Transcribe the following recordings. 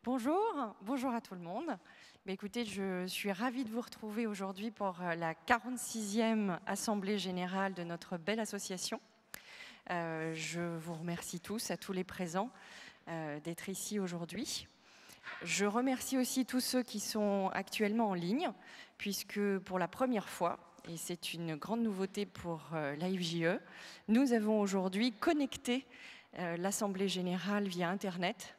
Bonjour à tout le monde. Écoutez, je suis ravie de vous retrouver aujourd'hui pour la 46e Assemblée Générale de notre belle association. Je vous remercie tous, à tous les présents, d'être ici aujourd'hui. Je remercie aussi tous ceux qui sont actuellement en ligne, puisque pour la première fois, et c'est une grande nouveauté pour l'AFJE, nous avons aujourd'hui connecté l'Assemblée Générale via Internet.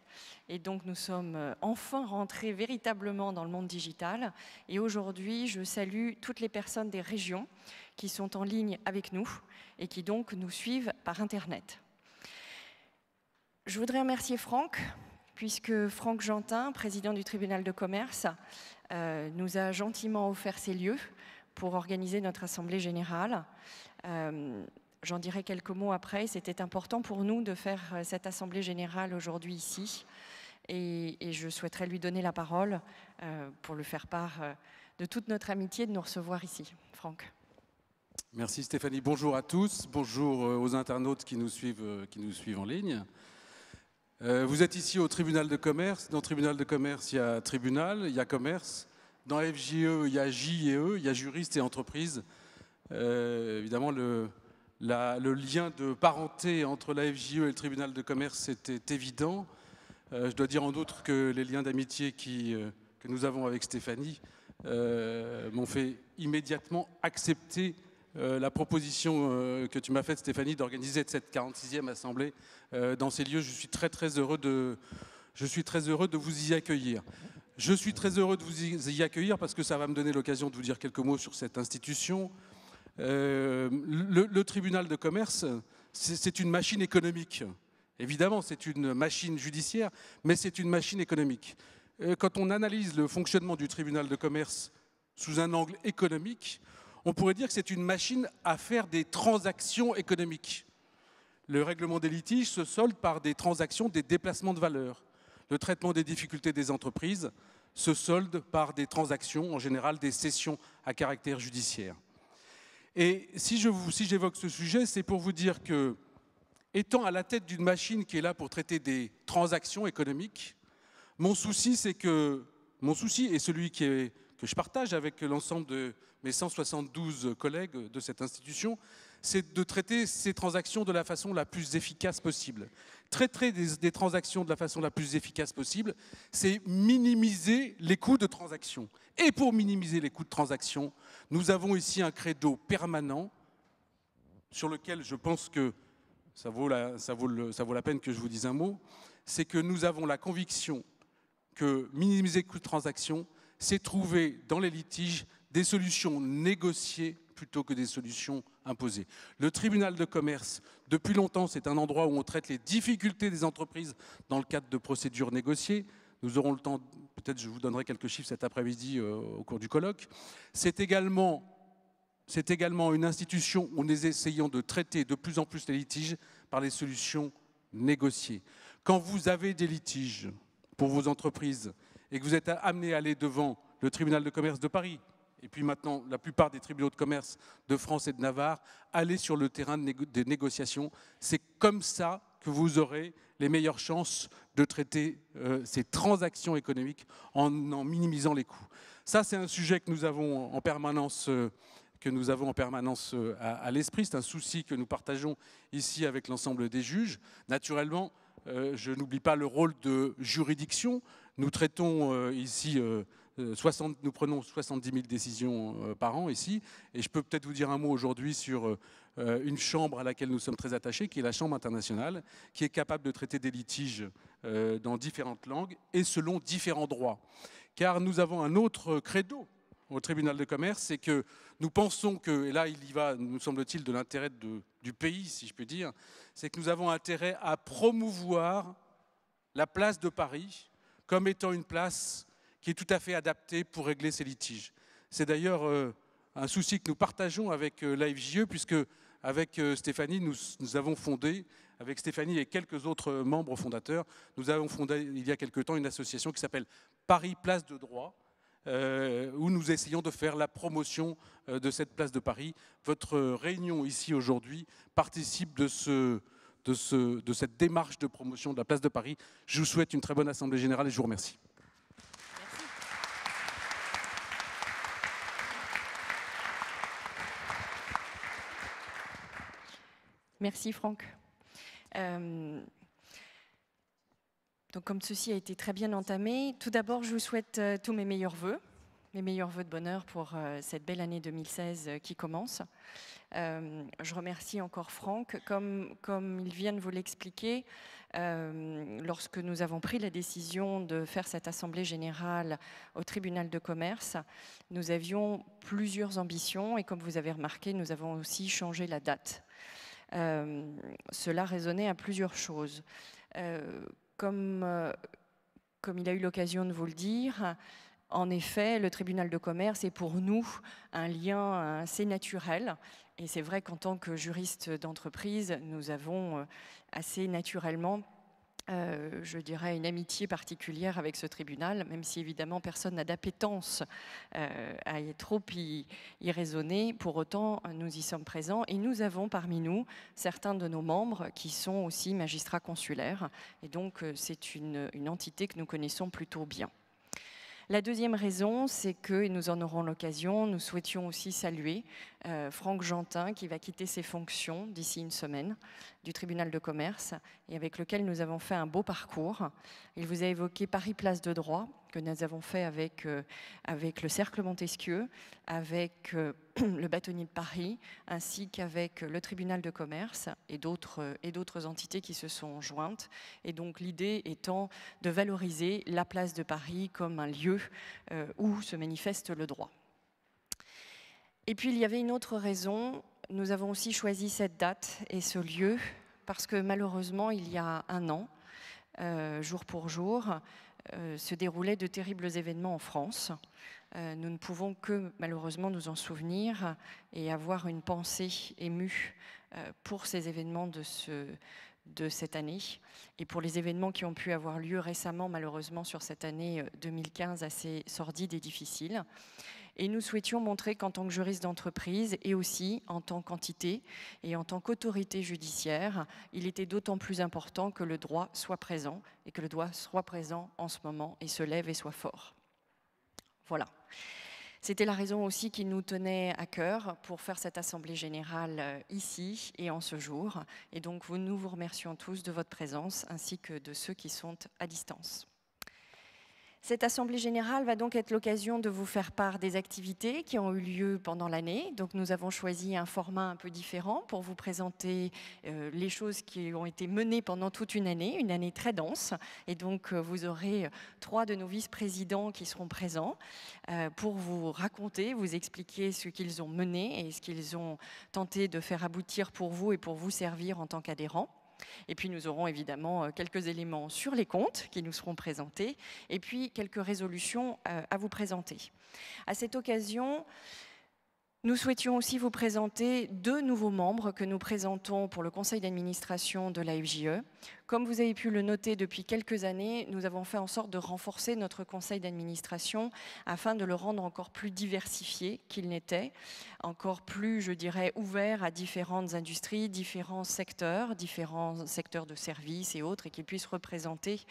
Et donc nous sommes enfin rentrés véritablement dans le monde digital. Et aujourd'hui, je salue toutes les personnes des régions qui sont en ligne avec nous et qui donc nous suivent par Internet. Je voudrais remercier Franck, puisque Franck Gentin, président du tribunal de commerce, nous a gentiment offert ces lieux pour organiser notre assemblée générale. J'en dirai quelques mots après. C'était important pour nous de faire cette assemblée générale aujourd'hui ici. Et je souhaiterais lui donner la parole pour lui faire part de toute notre amitié de nous recevoir ici. Franck. Merci Stéphanie. Bonjour à tous. Bonjour aux internautes qui nous suivent en ligne. Vous êtes ici au tribunal de commerce. Dans le tribunal de commerce, il y a tribunal, il y a commerce. Dans FJE, il y a J et E, il y a juriste et entreprise. Évidemment, le lien de parenté entre la FJE et le tribunal de commerce était évident. Je dois dire en outre que les liens d'amitié que nous avons avec Stéphanie m'ont fait immédiatement accepter la proposition que tu m'as faite, Stéphanie, d'organiser cette 46e assemblée dans ces lieux. Je suis très heureux de vous y accueillir. Je suis très heureux de vous y accueillir parce que ça va me donner l'occasion de vous dire quelques mots sur cette institution. Le tribunal de commerce, c'est une machine économique. Évidemment, c'est une machine judiciaire, mais c'est une machine économique. Quand on analyse le fonctionnement du tribunal de commerce sous un angle économique, on pourrait dire que c'est une machine à faire des transactions économiques. Le règlement des litiges se solde par des transactions, des déplacements de valeur. Le traitement des difficultés des entreprises se solde par des transactions, en général des cessions à caractère judiciaire. Et si j'évoque ce sujet, c'est pour vous dire que, étant à la tête d'une machine qui est là pour traiter des transactions économiques, mon souci est celui que je partage avec l'ensemble de mes 172 collègues de cette institution, c'est de traiter ces transactions de la façon la plus efficace possible. Traiter des transactions de la façon la plus efficace possible, c'est minimiser les coûts de transaction. Et pour minimiser les coûts de transaction, nous avons ici un credo permanent sur lequel je pense que ça vaut la peine que je vous dise un mot, c'est que nous avons la conviction que minimiser les coûts de transaction, c'est trouver dans les litiges des solutions négociées plutôt que des solutions imposées. Le tribunal de commerce, depuis longtemps, c'est un endroit où on traite les difficultés des entreprises dans le cadre de procédures négociées. Nous aurons le temps, peut-être je vous donnerai quelques chiffres cet après-midi au cours du colloque. C'est également une institution où nous essayons de traiter de plus en plus les litiges par les solutions négociées. Quand vous avez des litiges pour vos entreprises et que vous êtes amené à aller devant le tribunal de commerce de Paris, et puis maintenant la plupart des tribunaux de commerce de France et de Navarre, allez sur le terrain des négociations. C'est comme ça que vous aurez les meilleures chances de traiter ces transactions économiques en minimisant les coûts. Ça, c'est un sujet que nous avons en permanence à l'esprit. C'est un souci que nous partageons ici avec l'ensemble des juges. Naturellement, je n'oublie pas le rôle de juridiction. Nous traitons ici, nous prenons 70 000 décisions par an ici. Et je peux peut-être vous dire un mot aujourd'hui sur une chambre à laquelle nous sommes très attachés, qui est la Chambre internationale, qui est capable de traiter des litiges dans différentes langues et selon différents droits. Car nous avons un autre credo au tribunal de commerce, c'est que nous pensons que, et là il y va, nous semble-t-il, de l'intérêt du pays, si je peux dire, c'est que nous avons intérêt à promouvoir la place de Paris comme étant une place qui est tout à fait adaptée pour régler ces litiges. C'est d'ailleurs un souci que nous partageons avec l'AFJE, puisque avec Stéphanie, nous avons fondé, avec Stéphanie et quelques autres membres fondateurs, nous avons fondé il y a quelque temps une association qui s'appelle Paris Place de Droit, où nous essayons de faire la promotion de cette place de Paris. Votre réunion ici aujourd'hui participe de de cette démarche de promotion de la place de Paris. Je vous souhaite une très bonne Assemblée générale et je vous remercie. Merci Franck. Donc, comme ceci a été très bien entamé, tout d'abord, je vous souhaite tous mes meilleurs vœux de bonheur pour cette belle année 2016 qui commence. Je remercie encore Franck. Comme il vient de vous l'expliquer, lorsque nous avons pris la décision de faire cette assemblée générale au tribunal de commerce, nous avions plusieurs ambitions et comme vous avez remarqué, nous avons aussi changé la date. Cela résonnait à plusieurs choses. Comme il a eu l'occasion de vous le dire, en effet, le tribunal de commerce est pour nous un lien assez naturel. Et c'est vrai qu'en tant que juriste d'entreprise, nous avons assez naturellement, je dirais, une amitié particulière avec ce tribunal, même si évidemment personne n'a d'appétence à trop y raisonner. Pour autant, nous y sommes présents et nous avons parmi nous certains de nos membres qui sont aussi magistrats consulaires. Et donc, c'est une entité que nous connaissons plutôt bien. La deuxième raison, c'est que, et nous en aurons l'occasion, nous souhaitions aussi saluer Franck Jantin, qui va quitter ses fonctions d'ici une semaine du tribunal de commerce, et avec lequel nous avons fait un beau parcours. Il vous a évoqué Paris Place de Droit, que nous avons fait avec le Cercle Montesquieu, avec le Bâtonnier de Paris, ainsi qu'avec le tribunal de commerce et d'autres entités qui se sont jointes. Et donc l'idée étant de valoriser la place de Paris comme un lieu où se manifeste le droit. Et puis il y avait une autre raison, nous avons aussi choisi cette date et ce lieu parce que malheureusement il y a un an, jour pour jour, se déroulaient de terribles événements en France. Nous ne pouvons que malheureusement nous en souvenir et avoir une pensée émue pour ces événements de cette année et pour les événements qui ont pu avoir lieu récemment malheureusement sur cette année 2015 assez sordide et difficile. Et nous souhaitions montrer qu'en tant que juriste d'entreprise et aussi en tant qu'entité et en tant qu'autorité judiciaire, il était d'autant plus important que le droit soit présent et que le droit soit présent en ce moment et se lève et soit fort. Voilà. C'était la raison aussi qui nous tenait à cœur pour faire cette assemblée générale ici et en ce jour. Et donc nous vous remercions tous de votre présence ainsi que de ceux qui sont à distance. Cette assemblée générale va donc être l'occasion de vous faire part des activités qui ont eu lieu pendant l'année. Donc nous avons choisi un format un peu différent pour vous présenter les choses qui ont été menées pendant toute une année très dense. Et donc vous aurez 3 de nos vice-présidents qui seront présents pour vous raconter, vous expliquer ce qu'ils ont mené et ce qu'ils ont tenté de faire aboutir pour vous et pour vous servir en tant qu'adhérents. Et puis nous aurons évidemment quelques éléments sur les comptes qui nous seront présentés et puis quelques résolutions à vous présenter. À cette occasion, nous souhaitions aussi vous présenter 2 nouveaux membres que nous présentons pour le conseil d'administration de la FJE. Comme vous avez pu le noter depuis quelques années, nous avons fait en sorte de renforcer notre conseil d'administration afin de le rendre encore plus diversifié qu'il n'était, encore plus, je dirais, ouvert à différentes industries, différents secteurs de services et autres, et qu'il puisse représenter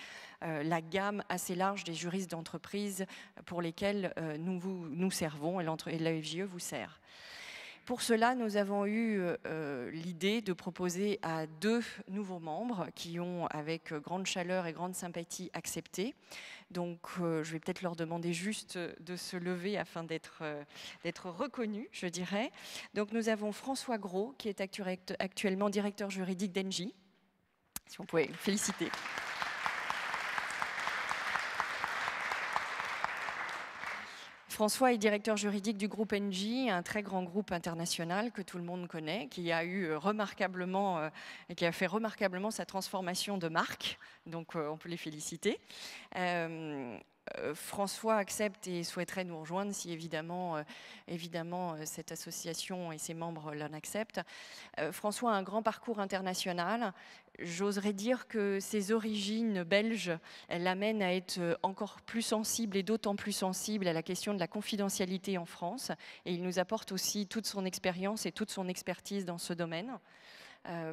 la gamme assez large des juristes d'entreprise pour lesquels nous servons et la FJE vous sert. Pour cela, nous avons eu l'idée de proposer à 2 nouveaux membres qui ont, avec grande chaleur et grande sympathie, accepté. Donc, je vais peut-être leur demander juste de se lever afin d'être reconnus, je dirais. Donc, nous avons François Gros, qui est actuellement directeur juridique d'Engie. Si on pouvait le féliciter. François est directeur juridique du groupe Engie, un très grand groupe international que tout le monde connaît, qui a fait remarquablement sa transformation de marque. Donc, on peut les féliciter. François accepte et souhaiterait nous rejoindre si évidemment cette association et ses membres l'en acceptent. François a un grand parcours international. J'oserais dire que ses origines belges l'amènent à être encore plus sensible et d'autant plus sensible à la question de la confidentialité en France. Et il nous apporte aussi toute son expérience et toute son expertise dans ce domaine.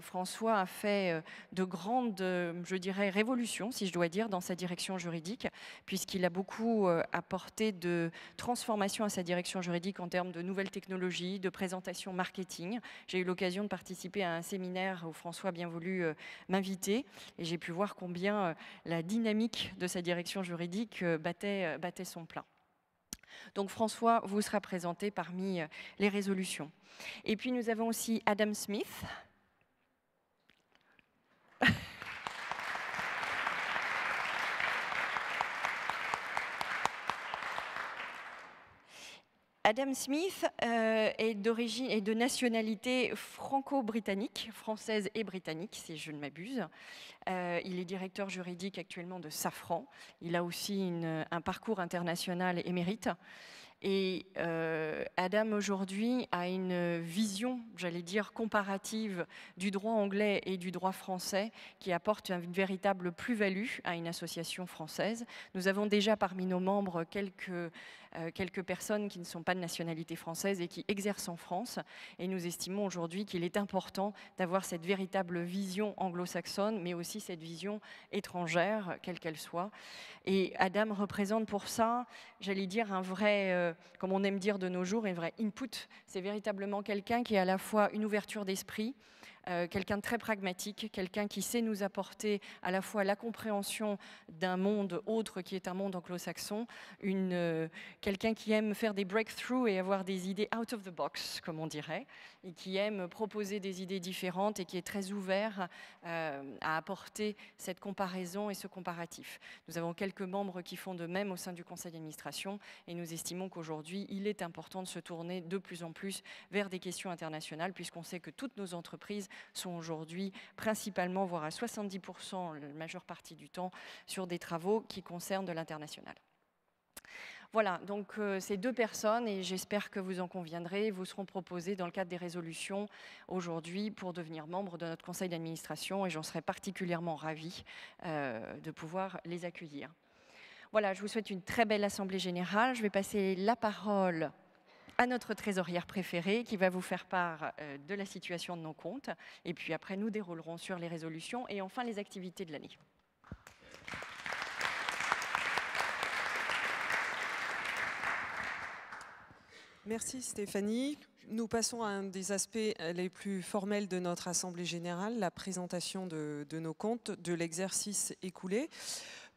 François a fait de grandes, je dirais, révolutions, si je dois dire, dans sa direction juridique, puisqu'il a beaucoup apporté de transformation à sa direction juridique en termes de nouvelles technologies, de présentation marketing. J'ai eu l'occasion de participer à un séminaire où François a bien voulu m'inviter, et j'ai pu voir combien la dynamique de sa direction juridique battait son plein. Donc François vous sera présenté parmi les résolutions. Et puis nous avons aussi Adam Smith. Adam Smith est d'origine et de nationalité franco-britannique, française et britannique, si je ne m'abuse. Il est directeur juridique actuellement de Safran. Il a aussi un parcours international émérite. Et Adam aujourd'hui a une vision, j'allais dire, comparative du droit anglais et du droit français qui apporte une véritable plus-value à une association française. Nous avons déjà parmi nos membres quelques personnes qui ne sont pas de nationalité française et qui exercent en France. Et nous estimons aujourd'hui qu'il est important d'avoir cette véritable vision anglo-saxonne, mais aussi cette vision étrangère, quelle qu'elle soit. Et Adam représente pour ça, j'allais dire, un vrai, comme on aime dire de nos jours, un vrai input. C'est véritablement quelqu'un qui a à la fois une ouverture d'esprit, quelqu'un de très pragmatique, quelqu'un qui sait nous apporter à la fois la compréhension d'un monde autre qui est un monde anglo-saxon, quelqu'un qui aime faire des breakthroughs et avoir des idées out of the box, comme on dirait, et qui aime proposer des idées différentes et qui est très ouvert à apporter cette comparaison et ce comparatif. Nous avons quelques membres qui font de même au sein du conseil d'administration et nous estimons qu'aujourd'hui, il est important de se tourner de plus en plus vers des questions internationales puisqu'on sait que toutes nos entreprises sont aujourd'hui principalement, voire à 70%, la majeure partie du temps, sur des travaux qui concernent de l'international. Voilà, donc ces deux personnes, et j'espère que vous en conviendrez, vous seront proposées dans le cadre des résolutions aujourd'hui pour devenir membre de notre conseil d'administration et j'en serai particulièrement ravie de pouvoir les accueillir. Voilà, je vous souhaite une très belle assemblée générale. Je vais passer la parole à notre trésorière préférée qui va vous faire part de la situation de nos comptes. Et puis après, nous déroulerons sur les résolutions et enfin les activités de l'année. Merci Stéphanie. Nous passons à un des aspects les plus formels de notre Assemblée générale, la présentation de nos comptes, de l'exercice écoulé.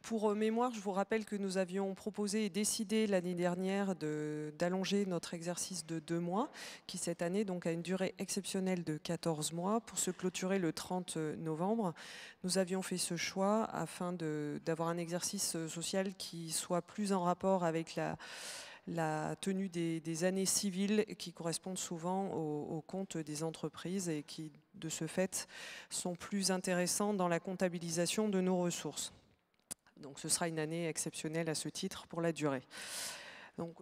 Pour mémoire, je vous rappelle que nous avions proposé et décidé l'année dernière d'allonger notre exercice de 2 mois, qui cette année donc a une durée exceptionnelle de 14 mois, pour se clôturer le 30 novembre. Nous avions fait ce choix afin d'avoir un exercice social qui soit plus en rapport avec la tenue des années civiles qui correspondent souvent aux comptes des entreprises et qui, de ce fait, sont plus intéressants dans la comptabilisation de nos ressources. Donc ce sera une année exceptionnelle à ce titre pour la durée. Donc,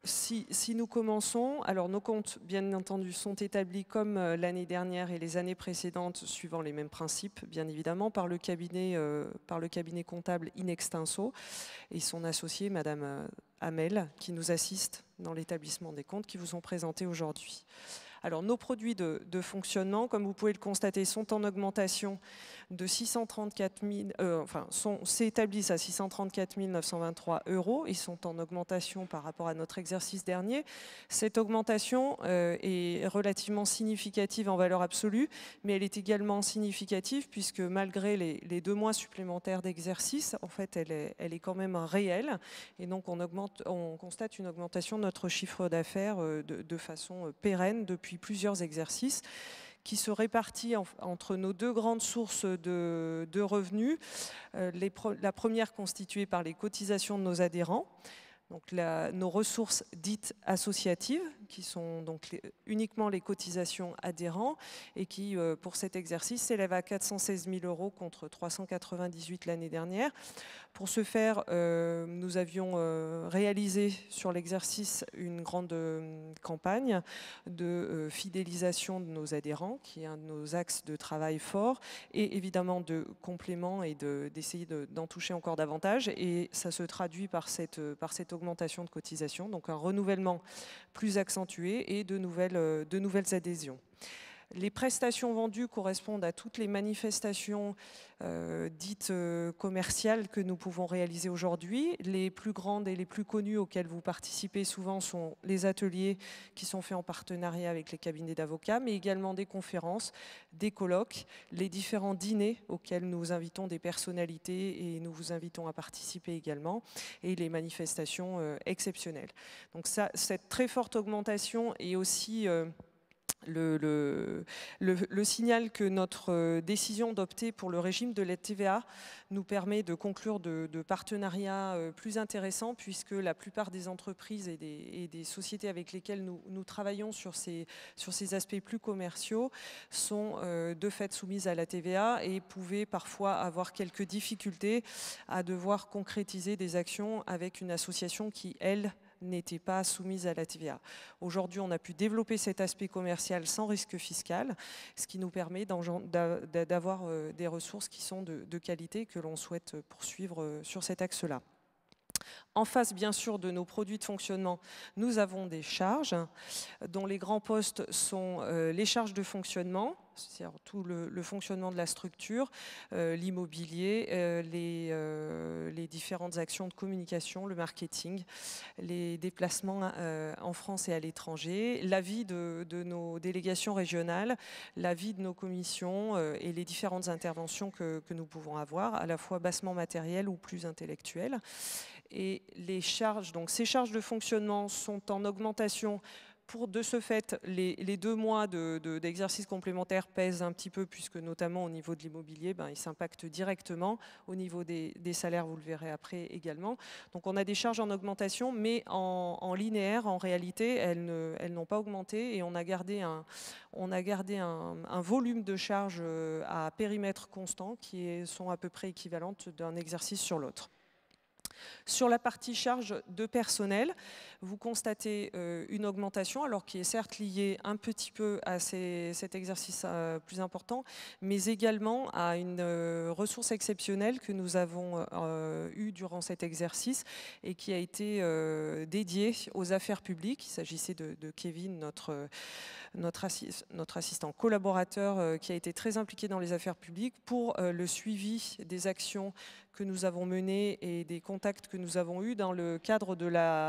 si nous commençons, alors nos comptes, bien entendu, sont établis comme l'année dernière et les années précédentes, suivant les mêmes principes, bien évidemment, par le cabinet comptable In Extenso et son associé, Madame Hamel, qui nous assiste dans l'établissement des comptes qui vous sont présentés aujourd'hui. Alors, nos produits de fonctionnement, comme vous pouvez le constater, sont en augmentation de 634 000, s'établissent à 634 923 €. Ils sont en augmentation par rapport à notre exercice dernier. Cette augmentation est relativement significative en valeur absolue, mais elle est également significative puisque malgré les 2 mois supplémentaires d'exercice, en fait, elle est quand même réelle. Et donc, on constate une augmentation de notre chiffre d'affaires de façon pérenne depuis plusieurs exercices, qui se répartit entre nos 2 grandes sources de revenus. La première constituée par les cotisations de nos adhérents, donc nos ressources dites associatives, qui sont donc uniquement les cotisations adhérents et qui, pour cet exercice, s'élèvent à 416 000 € contre 398 l'année dernière. Pour ce faire, nous avions réalisé sur l'exercice une grande campagne de fidélisation de nos adhérents, qui est un de nos axes de travail forts, et évidemment de complément et d'essayer d'en toucher encore davantage. Et ça se traduit par cette augmentation de cotisation, donc un renouvellement plus accentué et de nouvelles adhésions. Les prestations vendues correspondent à toutes les manifestations dites commerciales que nous pouvons réaliser aujourd'hui. Les plus grandes et les plus connues auxquelles vous participez souvent sont les ateliers qui sont faits en partenariat avec les cabinets d'avocats, mais également des conférences, des colloques, les différents dîners auxquels nous invitons des personnalités et nous vous invitons à participer également, et les manifestations exceptionnelles. Donc ça, cette très forte augmentation est aussi le signal que notre décision d'opter pour le régime de la TVA nous permet de conclure de partenariats plus intéressants, puisque la plupart des entreprises et des sociétés avec lesquelles nous travaillons sur ces aspects plus commerciaux sont de fait soumises à la TVA et pouvaient parfois avoir quelques difficultés à devoir concrétiser des actions avec une association qui, elle, n'était pas soumise à la TVA. Aujourd'hui, on a pu développer cet aspect commercial sans risque fiscal, ce qui nous permet d'avoir des ressources qui sont de qualité que l'on souhaite poursuivre sur cet axe-là. En face, bien sûr, de nos produits de fonctionnement, nous avons des charges dont les grands postes sont les charges de fonctionnement, c'est-à-dire tout le fonctionnement de la structure, l'immobilier, les différentes actions de communication, le marketing, les déplacements en France et à l'étranger, la vie de nos délégations régionales, la vie de nos commissions et les différentes interventions que nous pouvons avoir, à la fois bassement matérielles ou plus intellectuelles. Et les charges, donc ces charges de fonctionnement sont en augmentation. Pour de ce fait, les 2 mois d'exercice complémentaire pèsent un petit peu, puisque notamment au niveau de l'immobilier, ils s'impactent directement. Au niveau des salaires, vous le verrez après également. Donc on a des charges en augmentation, mais en linéaire, en réalité, elles n'ont pas augmenté, et on a gardé un volume de charges à périmètre constant qui sont à peu près équivalentes d'un exercice sur l'autre. Sur la partie charge de personnel, vous constatez une augmentation, alors qui est certes liée un petit peu à cet exercice plus important, mais également à une ressource exceptionnelle que nous avons eue durant cet exercice et qui a été dédiée aux affaires publiques. Il s'agissait de Kevin, notre assistant collaborateur qui a été très impliqué dans les affaires publiques pour le suivi des actions que nous avons menées et des contacts que nous avons eus dans le cadre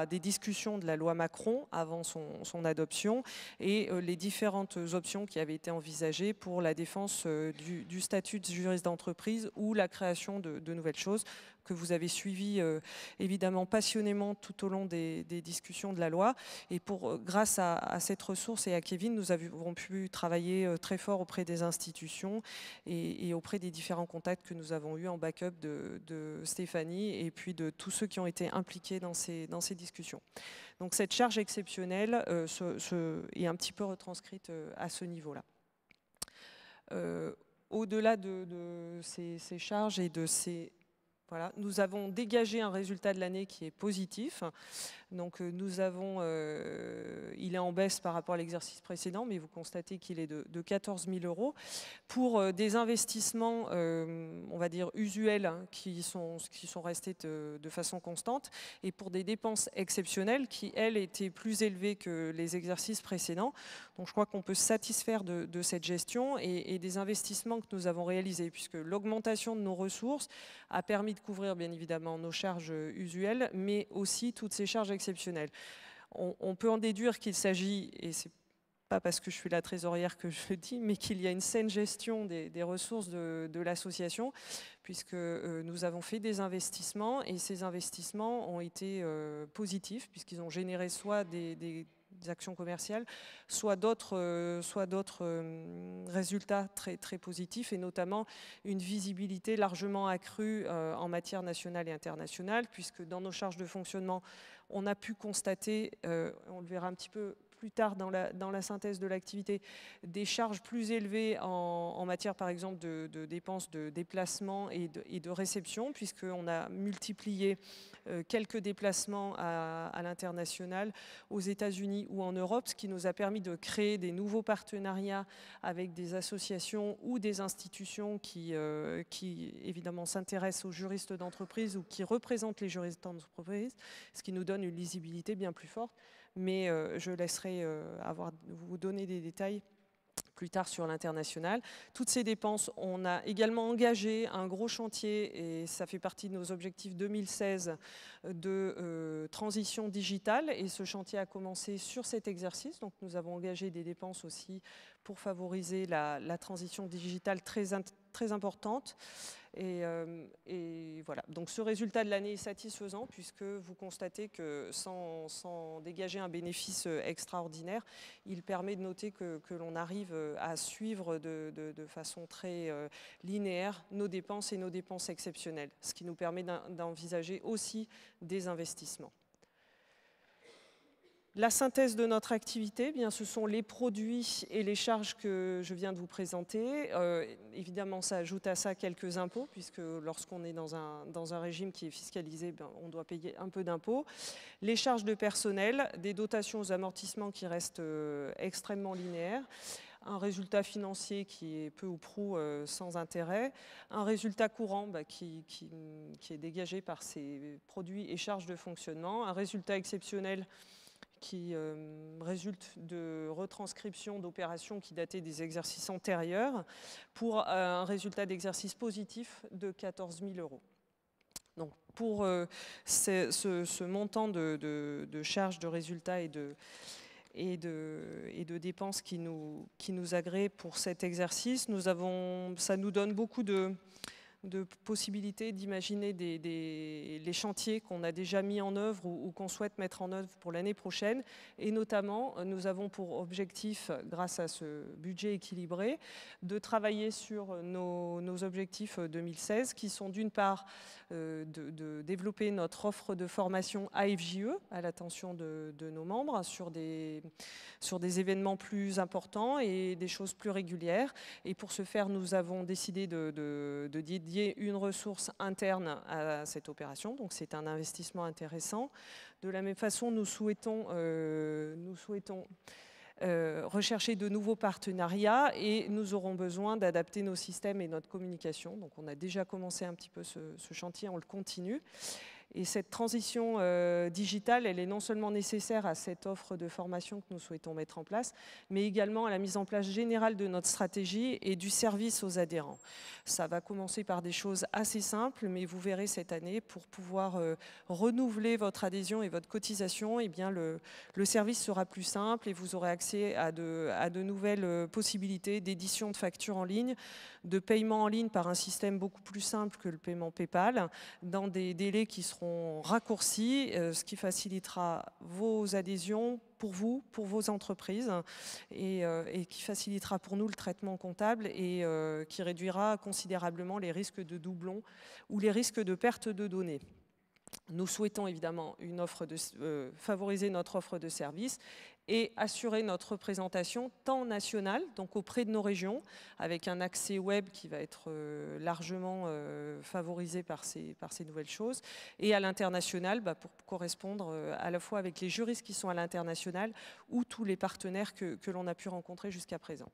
des discussions de la loi Macron avant son adoption, et les différentes options qui avaient été envisagées pour la défense du statut de juriste d'entreprise ou la création de nouvelles choses que vous avez suivi évidemment passionnément tout au long des discussions de la loi. Et grâce à cette ressource et à Kevin, nous avons pu travailler très fort auprès des institutions et auprès des différents contacts que nous avons eus en backup de Stéphanie et puis de tous ceux qui ont été impliqués dans ces discussions. Donc cette charge exceptionnelle est un petit peu retranscrite à ce niveau-là. Au-delà de ces charges et de ces... Voilà, nous avons dégagé un résultat de l'année qui est positif. Donc il est en baisse par rapport à l'exercice précédent, mais vous constatez qu'il est de 14 000 € pour des investissements, on va dire, usuels, qui sont restés de façon constante, et pour des dépenses exceptionnelles qui, elles, étaient plus élevées que les exercices précédents. Donc je crois qu'on peut se satisfaire de cette gestion et des investissements que nous avons réalisés, puisque l'augmentation de nos ressources a permis de couvrir bien évidemment nos charges usuelles, mais aussi toutes ces charges exceptionnelles. On peut en déduire qu'il s'agit, et c'est pas parce que je suis la trésorière que je le dis, mais qu'il y a une saine gestion des ressources de l'association, puisque nous avons fait des investissements, et ces investissements ont été positifs, puisqu'ils ont généré soit des actions commerciales, soit d'autres résultats très, très positifs, et notamment une visibilité largement accrue en matière nationale et internationale, puisque dans nos charges de fonctionnement, on a pu constater, on le verra un petit peu plus tard dans la synthèse de l'activité, des charges plus élevées en matière, par exemple, de dépenses de déplacement et de réception, puisqu'on a multiplié quelques déplacements à l'international, aux États-Unis ou en Europe, ce qui nous a permis de créer des nouveaux partenariats avec des associations ou des institutions qui évidemment s'intéressent aux juristes d'entreprise ou qui représentent les juristes d'entreprise, ce qui nous donne une lisibilité bien plus forte. Mais je laisserai vous donner des détails plus tard sur l'international. Toutes ces dépenses, on a également engagé un gros chantier, et ça fait partie de nos objectifs 2016 de transition digitale, et ce chantier a commencé sur cet exercice. Donc nous avons engagé des dépenses aussi pour favoriser la transition digitale très importante. Et voilà, donc ce résultat de l'année est satisfaisant, puisque vous constatez que sans dégager un bénéfice extraordinaire, il permet de noter que l'on arrive à suivre de façon très linéaire nos dépenses et nos dépenses exceptionnelles, ce qui nous permet d'envisager aussi des investissements. La synthèse de notre activité, bien, ce sont les produits et les charges que je viens de vous présenter. Évidemment, ça ajoute à ça quelques impôts, puisque lorsqu'on est dans un régime qui est fiscalisé, ben, on doit payer un peu d'impôts. Les charges de personnel, des dotations aux amortissements qui restent extrêmement linéaires, un résultat financier qui est peu ou prou sans intérêt, un résultat courant qui est dégagé par ces produits et charges de fonctionnement, un résultat exceptionnel qui résulte de retranscription d'opérations qui dataient des exercices antérieurs, pour un résultat d'exercice positif de 14 000 €. Donc pour ce montant de charges, de résultats et de dépenses qui nous agrée pour cet exercice, ça nous donne beaucoup de possibilités d'imaginer les chantiers qu'on a déjà mis en œuvre ou qu'on souhaite mettre en œuvre pour l'année prochaine. Et notamment, nous avons pour objectif, grâce à ce budget équilibré, de travailler sur nos objectifs 2016, qui sont d'une part de développer notre offre de formation AFJE à l'attention de nos membres sur des événements plus importants et des choses plus régulières. Et pour ce faire, nous avons décidé de dédier une ressource interne à cette opération. Donc c'est un investissement intéressant. De la même façon, nous souhaitons rechercher de nouveaux partenariats, et nous aurons besoin d'adapter nos systèmes et notre communication. Donc on a déjà commencé un petit peu ce chantier, on le continue. Et cette transition digitale, elle est non seulement nécessaire à cette offre de formation que nous souhaitons mettre en place, mais également à la mise en place générale de notre stratégie et du service aux adhérents. Ça va commencer par des choses assez simples, mais vous verrez cette année, pour pouvoir renouveler votre adhésion et votre cotisation, eh bien le service sera plus simple et vous aurez accès à de nouvelles possibilités d'édition de factures en ligne, de paiement en ligne par un système beaucoup plus simple que le paiement PayPal, dans des délais qui seront raccourcis, ce qui facilitera vos adhésions pour vous, pour vos entreprises, et qui facilitera pour nous le traitement comptable, et qui réduira considérablement les risques de doublons ou les risques de perte de données. Nous souhaitons évidemment favoriser notre offre de services et assurer notre représentation tant nationale, donc auprès de nos régions, avec un accès web qui va être largement favorisé par ces nouvelles choses, et à l'international, pour correspondre à la fois avec les juristes qui sont à l'international ou tous les partenaires que l'on a pu rencontrer jusqu'à présent.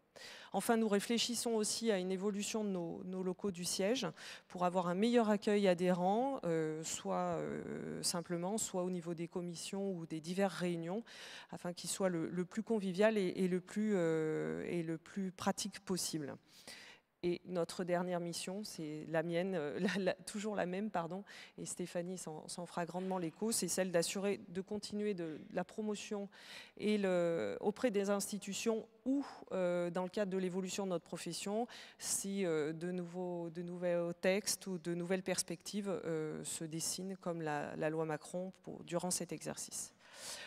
Enfin, nous réfléchissons aussi à une évolution de nos locaux du siège pour avoir un meilleur accueil adhérent, soit simplement, soit au niveau des commissions ou des diverses réunions, afin qu'ils soient le plus convivial et le plus pratique possible. Et notre dernière mission, c'est la mienne, toujours la même, pardon, et Stéphanie s'en fera grandement l'écho, c'est celle d'assurer de continuer de la promotion auprès des institutions ou dans le cadre de l'évolution de notre profession, si de nouveaux textes ou de nouvelles perspectives se dessinent, comme la loi Macron durant cet exercice.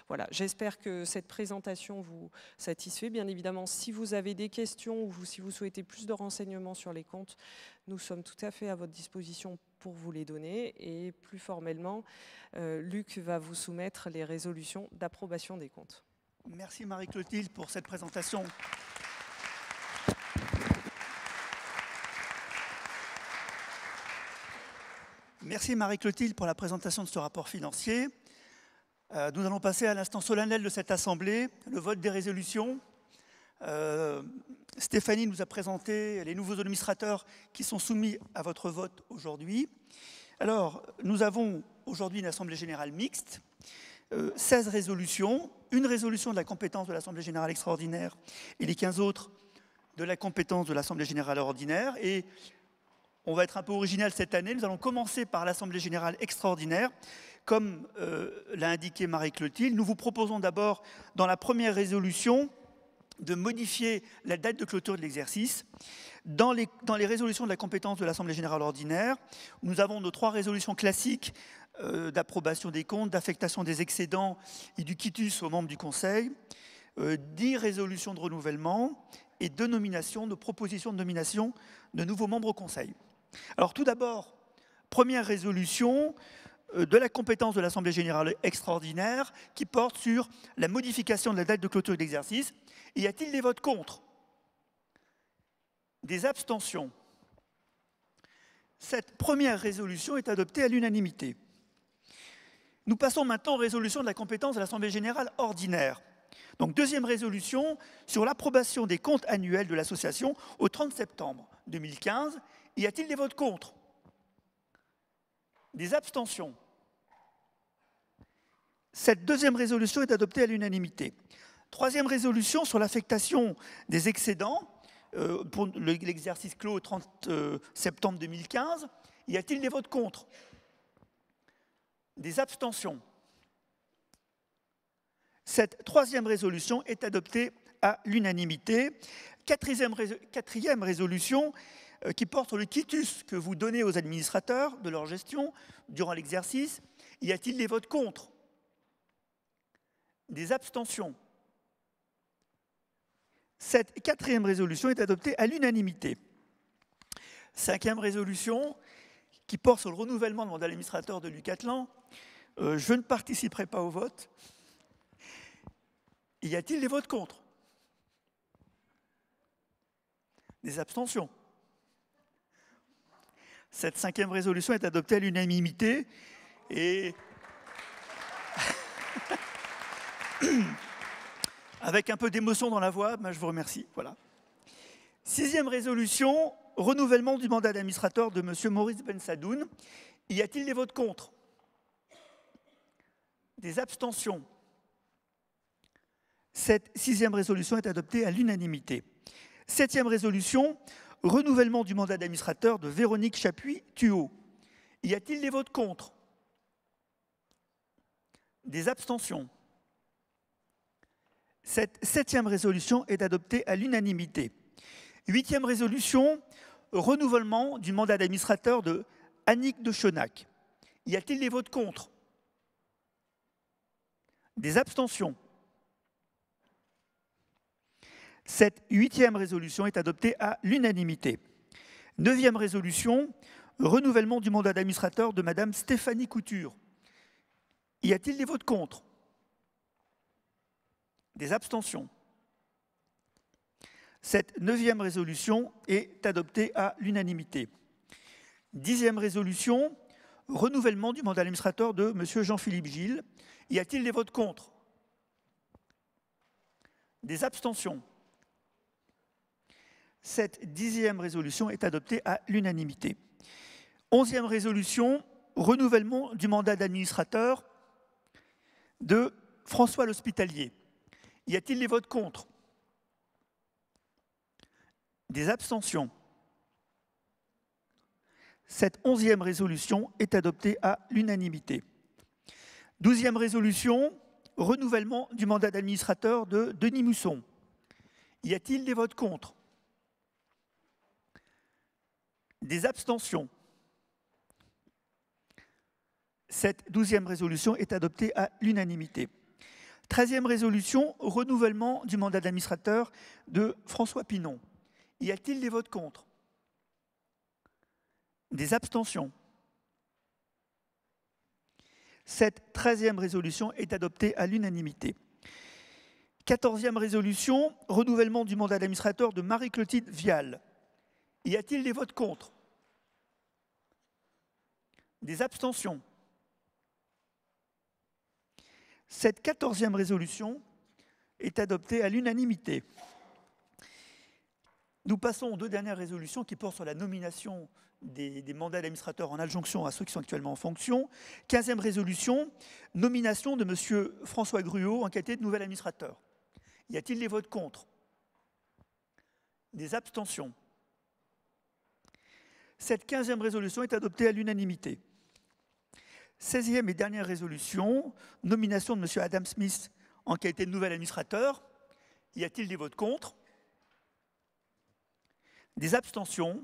Voilà, j'espère que cette présentation vous satisfait. Bien évidemment, si vous avez des questions ou si vous souhaitez plus de renseignements sur les comptes, nous sommes tout à fait à votre disposition pour vous les donner. Et plus formellement, Luc va vous soumettre les résolutions d'approbation des comptes. Merci Marie-Clotilde pour cette présentation. Merci Marie-Clotilde pour la présentation de ce rapport financier. Nous allons passer à l'instant solennel de cette Assemblée, le vote des résolutions. Stéphanie nous a présenté les nouveaux administrateurs qui sont soumis à votre vote aujourd'hui. Alors, nous avons aujourd'hui une Assemblée générale mixte, 16 résolutions, une résolution de la compétence de l'Assemblée générale extraordinaire et les 15 autres de la compétence de l'Assemblée générale ordinaire. Et on va être un peu original cette année. Nous allons commencer par l'Assemblée générale extraordinaire. Comme l'a indiqué Marie-Clotilde, nous vous proposons d'abord, dans la première résolution, de modifier la date de clôture de l'exercice. Dans les résolutions de la compétence de l'Assemblée générale ordinaire, nous avons nos 3 résolutions classiques d'approbation des comptes, d'affectation des excédents et du quitus aux membres du Conseil, 10 résolutions de renouvellement et 2 nominations, de propositions de nomination de nouveaux membres au Conseil. Alors tout d'abord, première résolution de la compétence de l'Assemblée générale extraordinaire qui porte sur la modification de la date de clôture de l'exercice. Y a-t-il des votes contre? Des abstentions? Cette première résolution est adoptée à l'unanimité. Nous passons maintenant aux résolutions de la compétence de l'Assemblée générale ordinaire. Donc, deuxième résolution sur l'approbation des comptes annuels de l'association au 30 septembre 2015. Y a-t-il des votes contre? Des abstentions? Cette deuxième résolution est adoptée à l'unanimité. Troisième résolution sur l'affectation des excédents pour l'exercice clos au 30 septembre 2015. Y a-t-il des votes contre? Des abstentions? Cette troisième résolution est adoptée à l'unanimité. Quatrième résolution qui porte sur le quitus que vous donnez aux administrateurs de leur gestion durant l'exercice. Y a-t-il des votes contre? Des abstentions? Cette quatrième résolution est adoptée à l'unanimité. Cinquième résolution qui porte sur le renouvellement de mandat d'administrateur de Lucatlan. Je ne participerai pas au vote. Y a-t-il des votes contre? Des abstentions? Cette cinquième résolution est adoptée à l'unanimité et avec un peu d'émotion dans la voix, je vous remercie. Voilà. Sixième résolution, renouvellement du mandat d'administrateur de M. Maurice Bensadoun. Y a-t-il des votes contre? Des abstentions? Cette sixième résolution est adoptée à l'unanimité. Septième résolution, renouvellement du mandat d'administrateur de Véronique Chapuis-Thuot. Y a-t-il des votes contre? Des abstentions? Cette septième résolution est adoptée à l'unanimité. Huitième résolution, renouvellement du mandat d'administrateur de Annick de Chenac. Y a-t-il des votes contre? Des abstentions? Cette huitième résolution est adoptée à l'unanimité. Neuvième résolution, renouvellement du mandat d'administrateur de Madame Stéphanie Couture. Y a-t-il des votes contre? Des abstentions? Cette neuvième résolution est adoptée à l'unanimité. Dixième résolution, renouvellement du mandat d'administrateur de M. Jean-Philippe Gilles. Y a-t-il des votes contre? Des abstentions? Cette dixième résolution est adoptée à l'unanimité. Onzième résolution, renouvellement du mandat d'administrateur de François L'Hospitalier. Y a-t-il des votes contre? Des abstentions? Cette onzième résolution est adoptée à l'unanimité. Douzième résolution, renouvellement du mandat d'administrateur de Denis Musson. Y a-t-il des votes contre? Des abstentions? Cette douzième résolution est adoptée à l'unanimité. 13e résolution, renouvellement du mandat d'administrateur de François Pinon. Y a-t-il des votes contre? Des abstentions? Cette 13e résolution est adoptée à l'unanimité. 14e résolution, renouvellement du mandat d'administrateur de Marie-Clotilde Vial. Y a-t-il des votes contre? Des abstentions? Cette 14e résolution est adoptée à l'unanimité. Nous passons aux deux dernières résolutions qui portent sur la nomination des mandats d'administrateurs en adjonction à ceux qui sont actuellement en fonction. 15e résolution, nomination de M. François Gruot en qualité de nouvel administrateur. Y a-t-il des votes contre? Des abstentions. Cette 15e résolution est adoptée à l'unanimité. 16e et dernière résolution, nomination de M. Adam Smith en qualité de nouvel administrateur. Y a-t-il des votes contre? Des abstentions?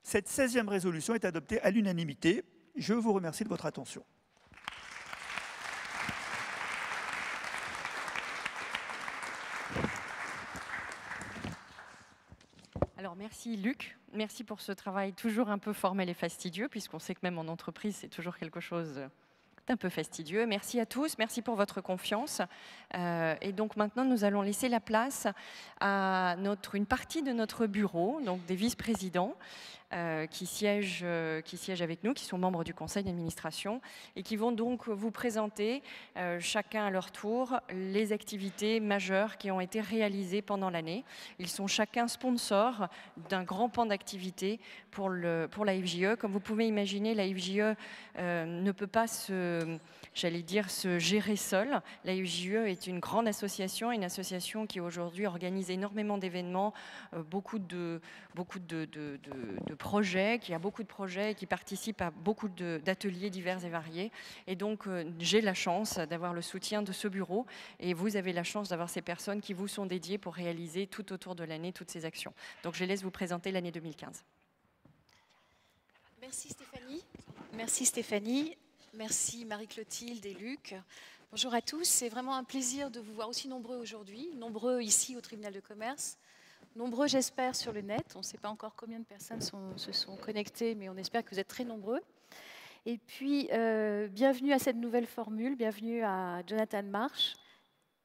Cette 16e résolution est adoptée à l'unanimité. Je vous remercie de votre attention. Alors merci Luc, merci pour ce travail toujours un peu formel et fastidieux, puisqu'on sait que même en entreprise, c'est toujours quelque chose d'un peu fastidieux. Merci à tous, merci pour votre confiance. Et donc maintenant, nous allons laisser la place à une partie de notre bureau, donc des vice-présidents, qui siègent avec nous, qui sont membres du conseil d'administration et qui vont donc vous présenter chacun à leur tour les activités majeures qui ont été réalisées pendant l'année. Ils sont chacun sponsors d'un grand pan d'activités pour la FJE. Comme vous pouvez imaginer, la FJE ne peut pas se gérer seule. La FJE est une grande association, une association qui aujourd'hui organise énormément d'événements, beaucoup de projets, qui a beaucoup de projets et qui participe à beaucoup d'ateliers divers et variés. Et donc, j'ai la chance d'avoir le soutien de ce bureau et vous avez la chance d'avoir ces personnes qui vous sont dédiées pour réaliser tout autour de l'année toutes ces actions. Donc, je laisse vous présenter l'année 2015. Merci Stéphanie. Merci Stéphanie. Merci Marie-Clotilde et Luc. Bonjour à tous. C'est vraiment un plaisir de vous voir aussi nombreux aujourd'hui, nombreux ici au tribunal de commerce. Nombreux, j'espère, sur le net. On ne sait pas encore combien de personnes se sont connectées, mais on espère que vous êtes très nombreux. Et puis, bienvenue à cette nouvelle formule. Bienvenue à Jonathan Marsh,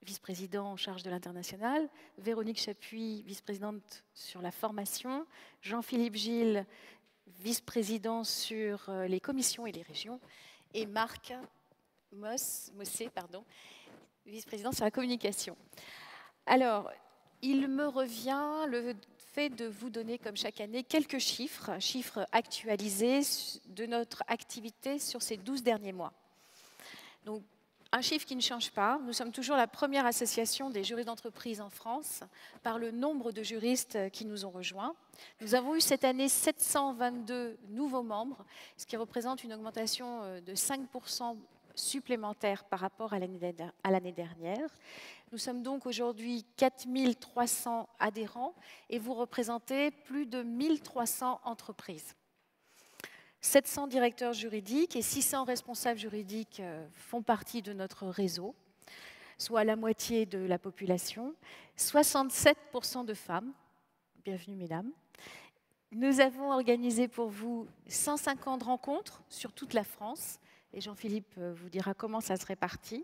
vice-président en charge de l'international, Véronique Chapuis, vice-présidente sur la formation, Jean-Philippe Gilles, vice-président sur les commissions et les régions, et Marc Mossé, vice-président sur la communication. Alors, il me revient le fait de vous donner, comme chaque année, quelques chiffres actualisés de notre activité sur ces 12 derniers mois. Donc, un chiffre qui ne change pas. Nous sommes toujours la première association des juristes d'entreprise en France par le nombre de juristes qui nous ont rejoints. Nous avons eu cette année 722 nouveaux membres, ce qui représente une augmentation de 5% supplémentaire par rapport à l'année dernière. Nous sommes donc aujourd'hui 4300 adhérents et vous représentez plus de 1300 entreprises. 700 directeurs juridiques et 600 responsables juridiques font partie de notre réseau, soit la moitié de la population, 67% de femmes. Bienvenue mesdames. Nous avons organisé pour vous 150 rencontres sur toute la France. Et Jean-Philippe vous dira comment ça se répartit,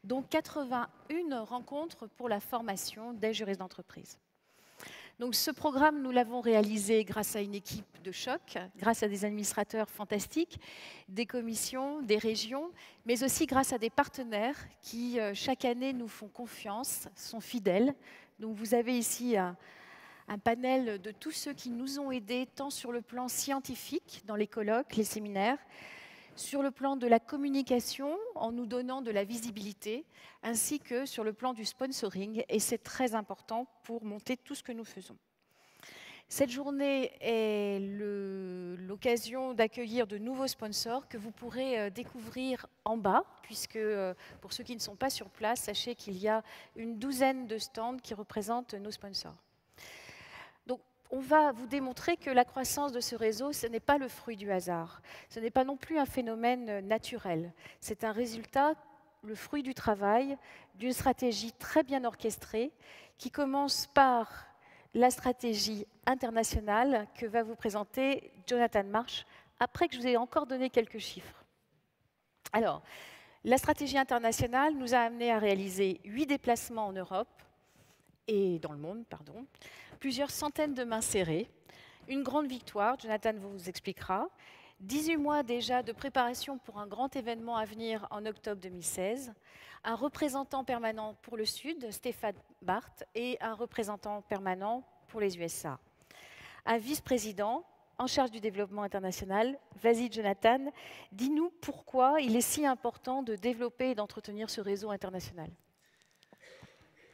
donc 81 rencontres pour la formation des juristes d'entreprise. Donc ce programme, nous l'avons réalisé grâce à une équipe de choc, grâce à des administrateurs fantastiques, des commissions, des régions, mais aussi grâce à des partenaires qui, chaque année, nous font confiance, sont fidèles. Donc vous avez ici un panel de tous ceux qui nous ont aidés, tant sur le plan scientifique, dans les colloques, les séminaires, sur le plan de la communication, en nous donnant de la visibilité, ainsi que sur le plan du sponsoring, et c'est très important pour monter tout ce que nous faisons. Cette journée est l'occasion d'accueillir de nouveaux sponsors que vous pourrez découvrir en bas, puisque pour ceux qui ne sont pas sur place, sachez qu'il y a une douzaine de stands qui représentent nos sponsors. On va vous démontrer que la croissance de ce réseau, ce n'est pas le fruit du hasard. Ce n'est pas non plus un phénomène naturel. C'est un résultat, le fruit du travail, d'une stratégie très bien orchestrée qui commence par la stratégie internationale que va vous présenter Jonathan Marsh, après que je vous ai encore donné quelques chiffres. Alors, la stratégie internationale nous a amené à réaliser 8 déplacements en Europe, et dans le monde, pardon, plusieurs centaines de mains serrées, une grande victoire, Jonathan vous expliquera, 18 mois déjà de préparation pour un grand événement à venir en octobre 2016, un représentant permanent pour le Sud, Stéphane Barth, et un représentant permanent pour les USA. Un vice-président en charge du développement international. Vas-y Jonathan, dis-nous pourquoi il est si important de développer et d'entretenir ce réseau international.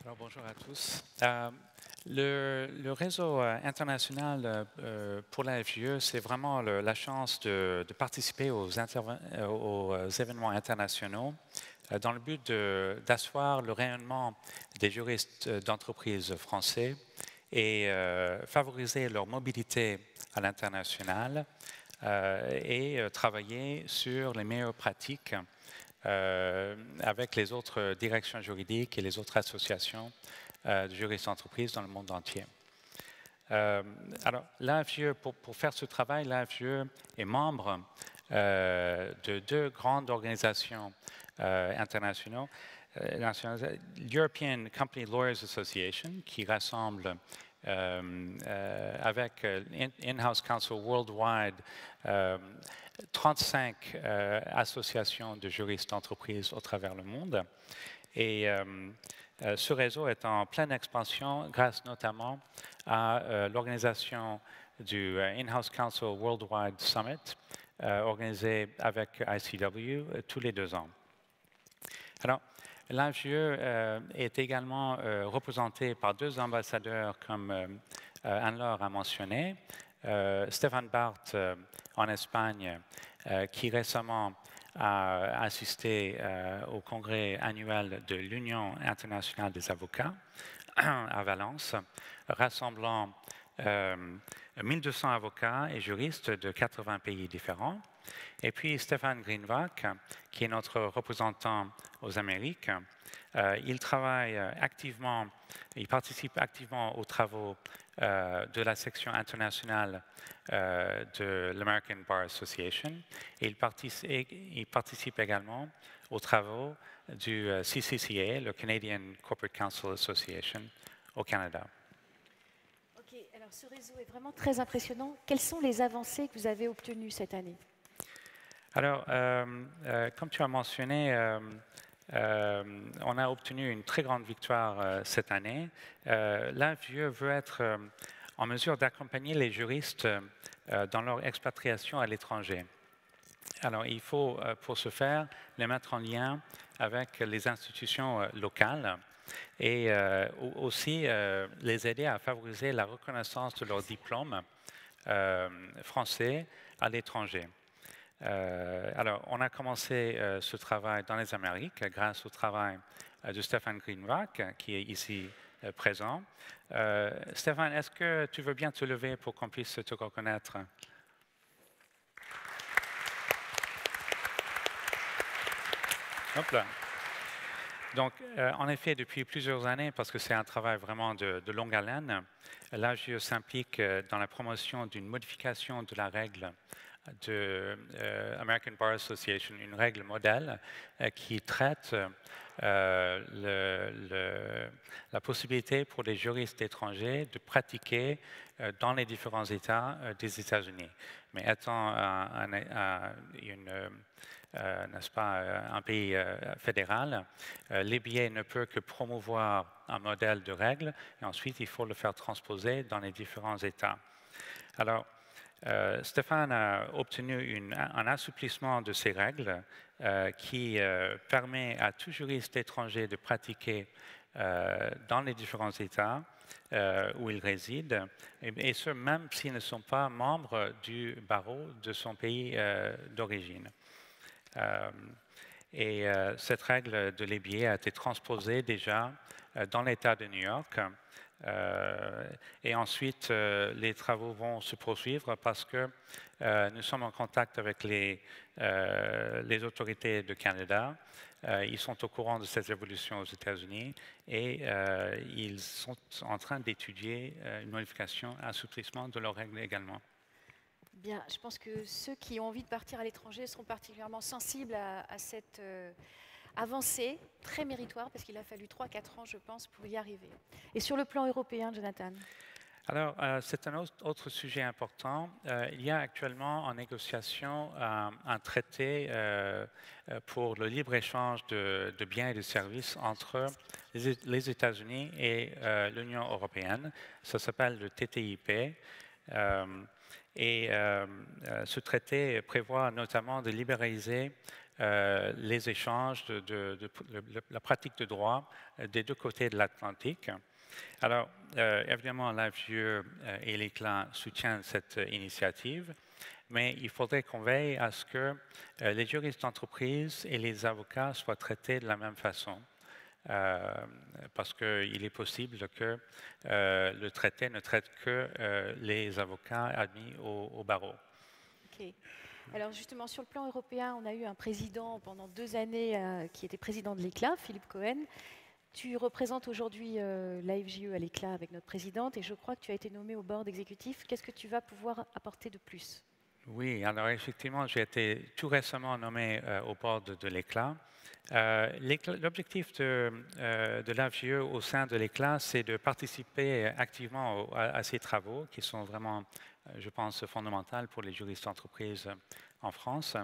Alors, bonjour à tous. Le réseau international pour la FJE, c'est vraiment la chance de participer aux événements internationaux dans le but d'asseoir le rayonnement des juristes d'entreprise français et favoriser leur mobilité à l'international et travailler sur les meilleures pratiques avec les autres directions juridiques et les autres associations de juristes d'entreprise dans le monde entier. Alors, l'AFJE, pour faire ce travail, l'AFJE est membre de deux grandes organisations internationales. L'European Company Lawyers Association, qui rassemble avec In-House Counsel Worldwide 35 associations de juristes d'entreprise au travers le monde. Et ce réseau est en pleine expansion grâce notamment à l'organisation du In-House Counsel Worldwide Summit, organisé avec ICW tous les 2 ans. Alors, l'AFJE est également représenté par 2 ambassadeurs, comme Anne-Laure a mentionné. Stéphane Barth en Espagne, qui récemment a assisté au congrès annuel de l'Union internationale des avocats à Valence, rassemblant 1200 avocats et juristes de 80 pays différents. Et puis Stéphane Greenwach, qui est notre représentant aux Amériques, il travaille activement, il participe activement aux travaux de la section internationale de l'American Bar Association et il participe également aux travaux du CCCA, le Canadian Corporate Counsel Association, au Canada. Ok, alors ce réseau est vraiment très impressionnant. Quelles sont les avancées que vous avez obtenues cette année? Alors, comme tu as mentionné, on a obtenu une très grande victoire cette année. L'AFJE veut être en mesure d'accompagner les juristes dans leur expatriation à l'étranger. Alors, il faut, pour ce faire, les mettre en lien avec les institutions locales et aussi les aider à favoriser la reconnaissance de leur diplôme français à l'étranger. Alors, on a commencé ce travail dans les Amériques grâce au travail de Stéphane Greenwach, qui est ici présent. Stéphane, est-ce que tu veux bien te lever pour qu'on puisse te reconnaître? Hop là. Donc, en effet, depuis plusieurs années, parce que c'est un travail vraiment de longue haleine, l'AFJE s'implique dans la promotion d'une modification de la règle de American Bar Association, une règle modèle qui traite la possibilité pour les juristes étrangers de pratiquer dans les différents États des États-Unis. Mais étant n'est-ce pas, un pays fédéral, l'EBA ne peut que promouvoir un modèle de règle et ensuite il faut le faire transposer dans les différents États. Alors, Stéphane a obtenu un assouplissement de ces règles qui permet à tout juriste étranger de pratiquer dans les différents États où il réside, et ce même s'ils ne sont pas membres du barreau de son pays d'origine. Cette règle de l'EBA a été transposée déjà dans l'État de New York. Et ensuite, les travaux vont se poursuivre parce que nous sommes en contact avec les autorités du Canada. Ils sont au courant de cette évolution aux États-Unis et ils sont en train d'étudier une modification, un assouplissement de leurs règles également. Bien, je pense que ceux qui ont envie de partir à l'étranger seront particulièrement sensibles à cette avancée très méritoire, parce qu'il a fallu 3-4 ans, je pense, pour y arriver. Et sur le plan européen, Jonathan? Alors, c'est un autre sujet important. Il y a actuellement en négociation un traité pour le libre-échange de biens et de services entre les États-Unis et l'Union européenne. Ça s'appelle le TTIP. Et ce traité prévoit notamment de libéraliser les échanges la pratique de droit des deux côtés de l'Atlantique. Alors, évidemment, l'AFGE et l'ECLA soutiennent cette initiative, mais il faudrait qu'on veille à ce que les juristes d'entreprise et les avocats soient traités de la même façon. Parce qu'il est possible que le traité ne traite que les avocats admis au barreau. Ok. Alors justement, sur le plan européen, on a eu un président pendant 2 années qui était président de l'ECLA, Philippe Cohen. Tu représentes aujourd'hui l'AFGE à l'ECLA avec notre présidente et je crois que tu as été nommé au board exécutif. Qu'est-ce que tu vas pouvoir apporter de plus? Oui, alors effectivement, j'ai été tout récemment nommé au board de l'ECLA. L'objectif de l'AFGE au sein de l'ECLA, c'est de participer activement à ces travaux qui sont vraiment, je pense, fondamentaux pour les juristes d'entreprise en France.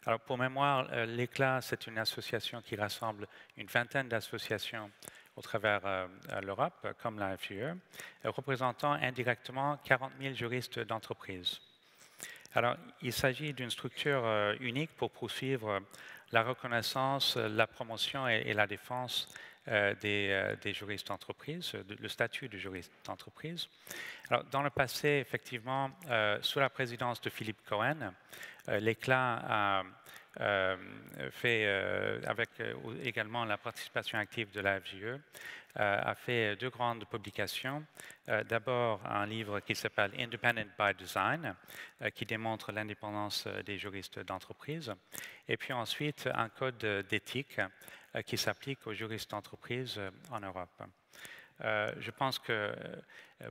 Alors, pour mémoire, l'ECLA, c'est une association qui rassemble une vingtaine d'associations au travers l'Europe, comme l'AFGE, représentant indirectement 40 000 juristes d'entreprise. Alors, il s'agit d'une structure unique pour poursuivre la reconnaissance, la promotion et la défense des juristes d'entreprise, le statut de juriste d'entreprise. Alors, dans le passé, effectivement, sous la présidence de Philippe Cohen, l'ECLA a fait, avec également la participation active de l'AFGE, a fait 2 grandes publications. D'abord, un livre qui s'appelle Independent by Design, qui démontre l'indépendance des juristes d'entreprise. Et puis ensuite, un code d'éthique qui s'applique aux juristes d'entreprise en Europe. Je pense que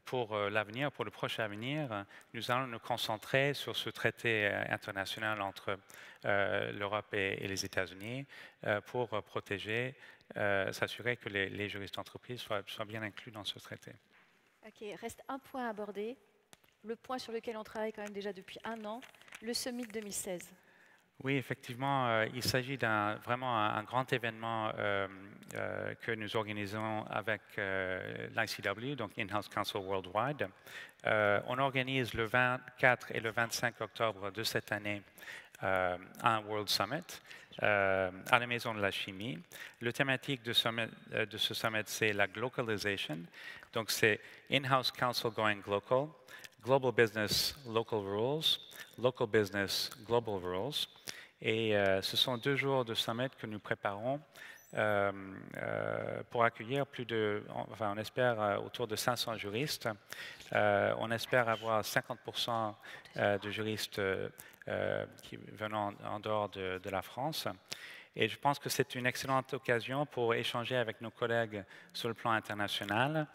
pour l'avenir, pour le prochain avenir, nous allons nous concentrer sur ce traité international entre l'Europe et les États-Unis pour protéger, s'assurer que les juristes d'entreprise soient bien inclus dans ce traité. Ok, reste un point à aborder, le point sur lequel on travaille quand même déjà depuis 1 an, le Summit 2016. Oui, effectivement, il s'agit vraiment un grand événement que nous organisons avec l'ICW, donc In-House Counsel Worldwide. On organise le 24 et le 25 octobre de cette année un World Summit à la Maison de la Chimie. Le thématique de ce summit, c'est la globalisation. Donc, c'est In-House Counsel Going Global, Global Business, Local Rules, Local Business, Global Rules. Et ce sont 2 jours de summit que nous préparons pour accueillir on espère autour de 500 juristes. On espère avoir 50% de juristes venant en dehors de la France. Et je pense que c'est une excellente occasion pour échanger avec nos collègues sur le plan international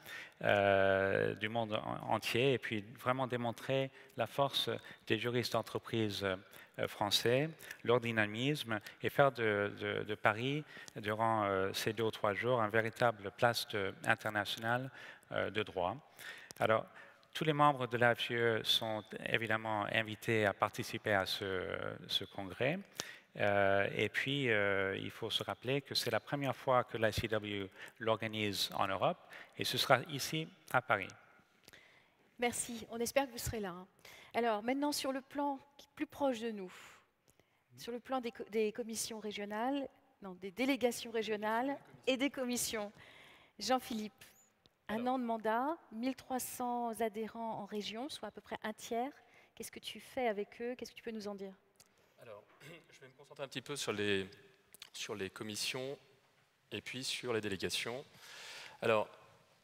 du monde entier et puis vraiment démontrer la force des juristes d'entreprise français, leur dynamisme et faire de Paris, durant ces 2 ou 3 jours, une véritable place internationale de droit. Alors, tous les membres de l'AFGE sont évidemment invités à participer à ce congrès. Et puis, il faut se rappeler que c'est la première fois que l'ICW l'organise en Europe et ce sera ici à Paris. Merci, on espère que vous serez là. Alors maintenant, sur le plan plus proche de nous, sur le plan des commissions régionales, non, des délégations régionales et des commissions. Jean-Philippe, 1 an de mandat, 1300 adhérents en région, soit à peu près 1/3. Qu'est-ce que tu fais avec eux? Qu'est-ce que tu peux nous en dire? Alors, je vais me concentrer un petit peu sur les commissions et puis sur les délégations. Alors,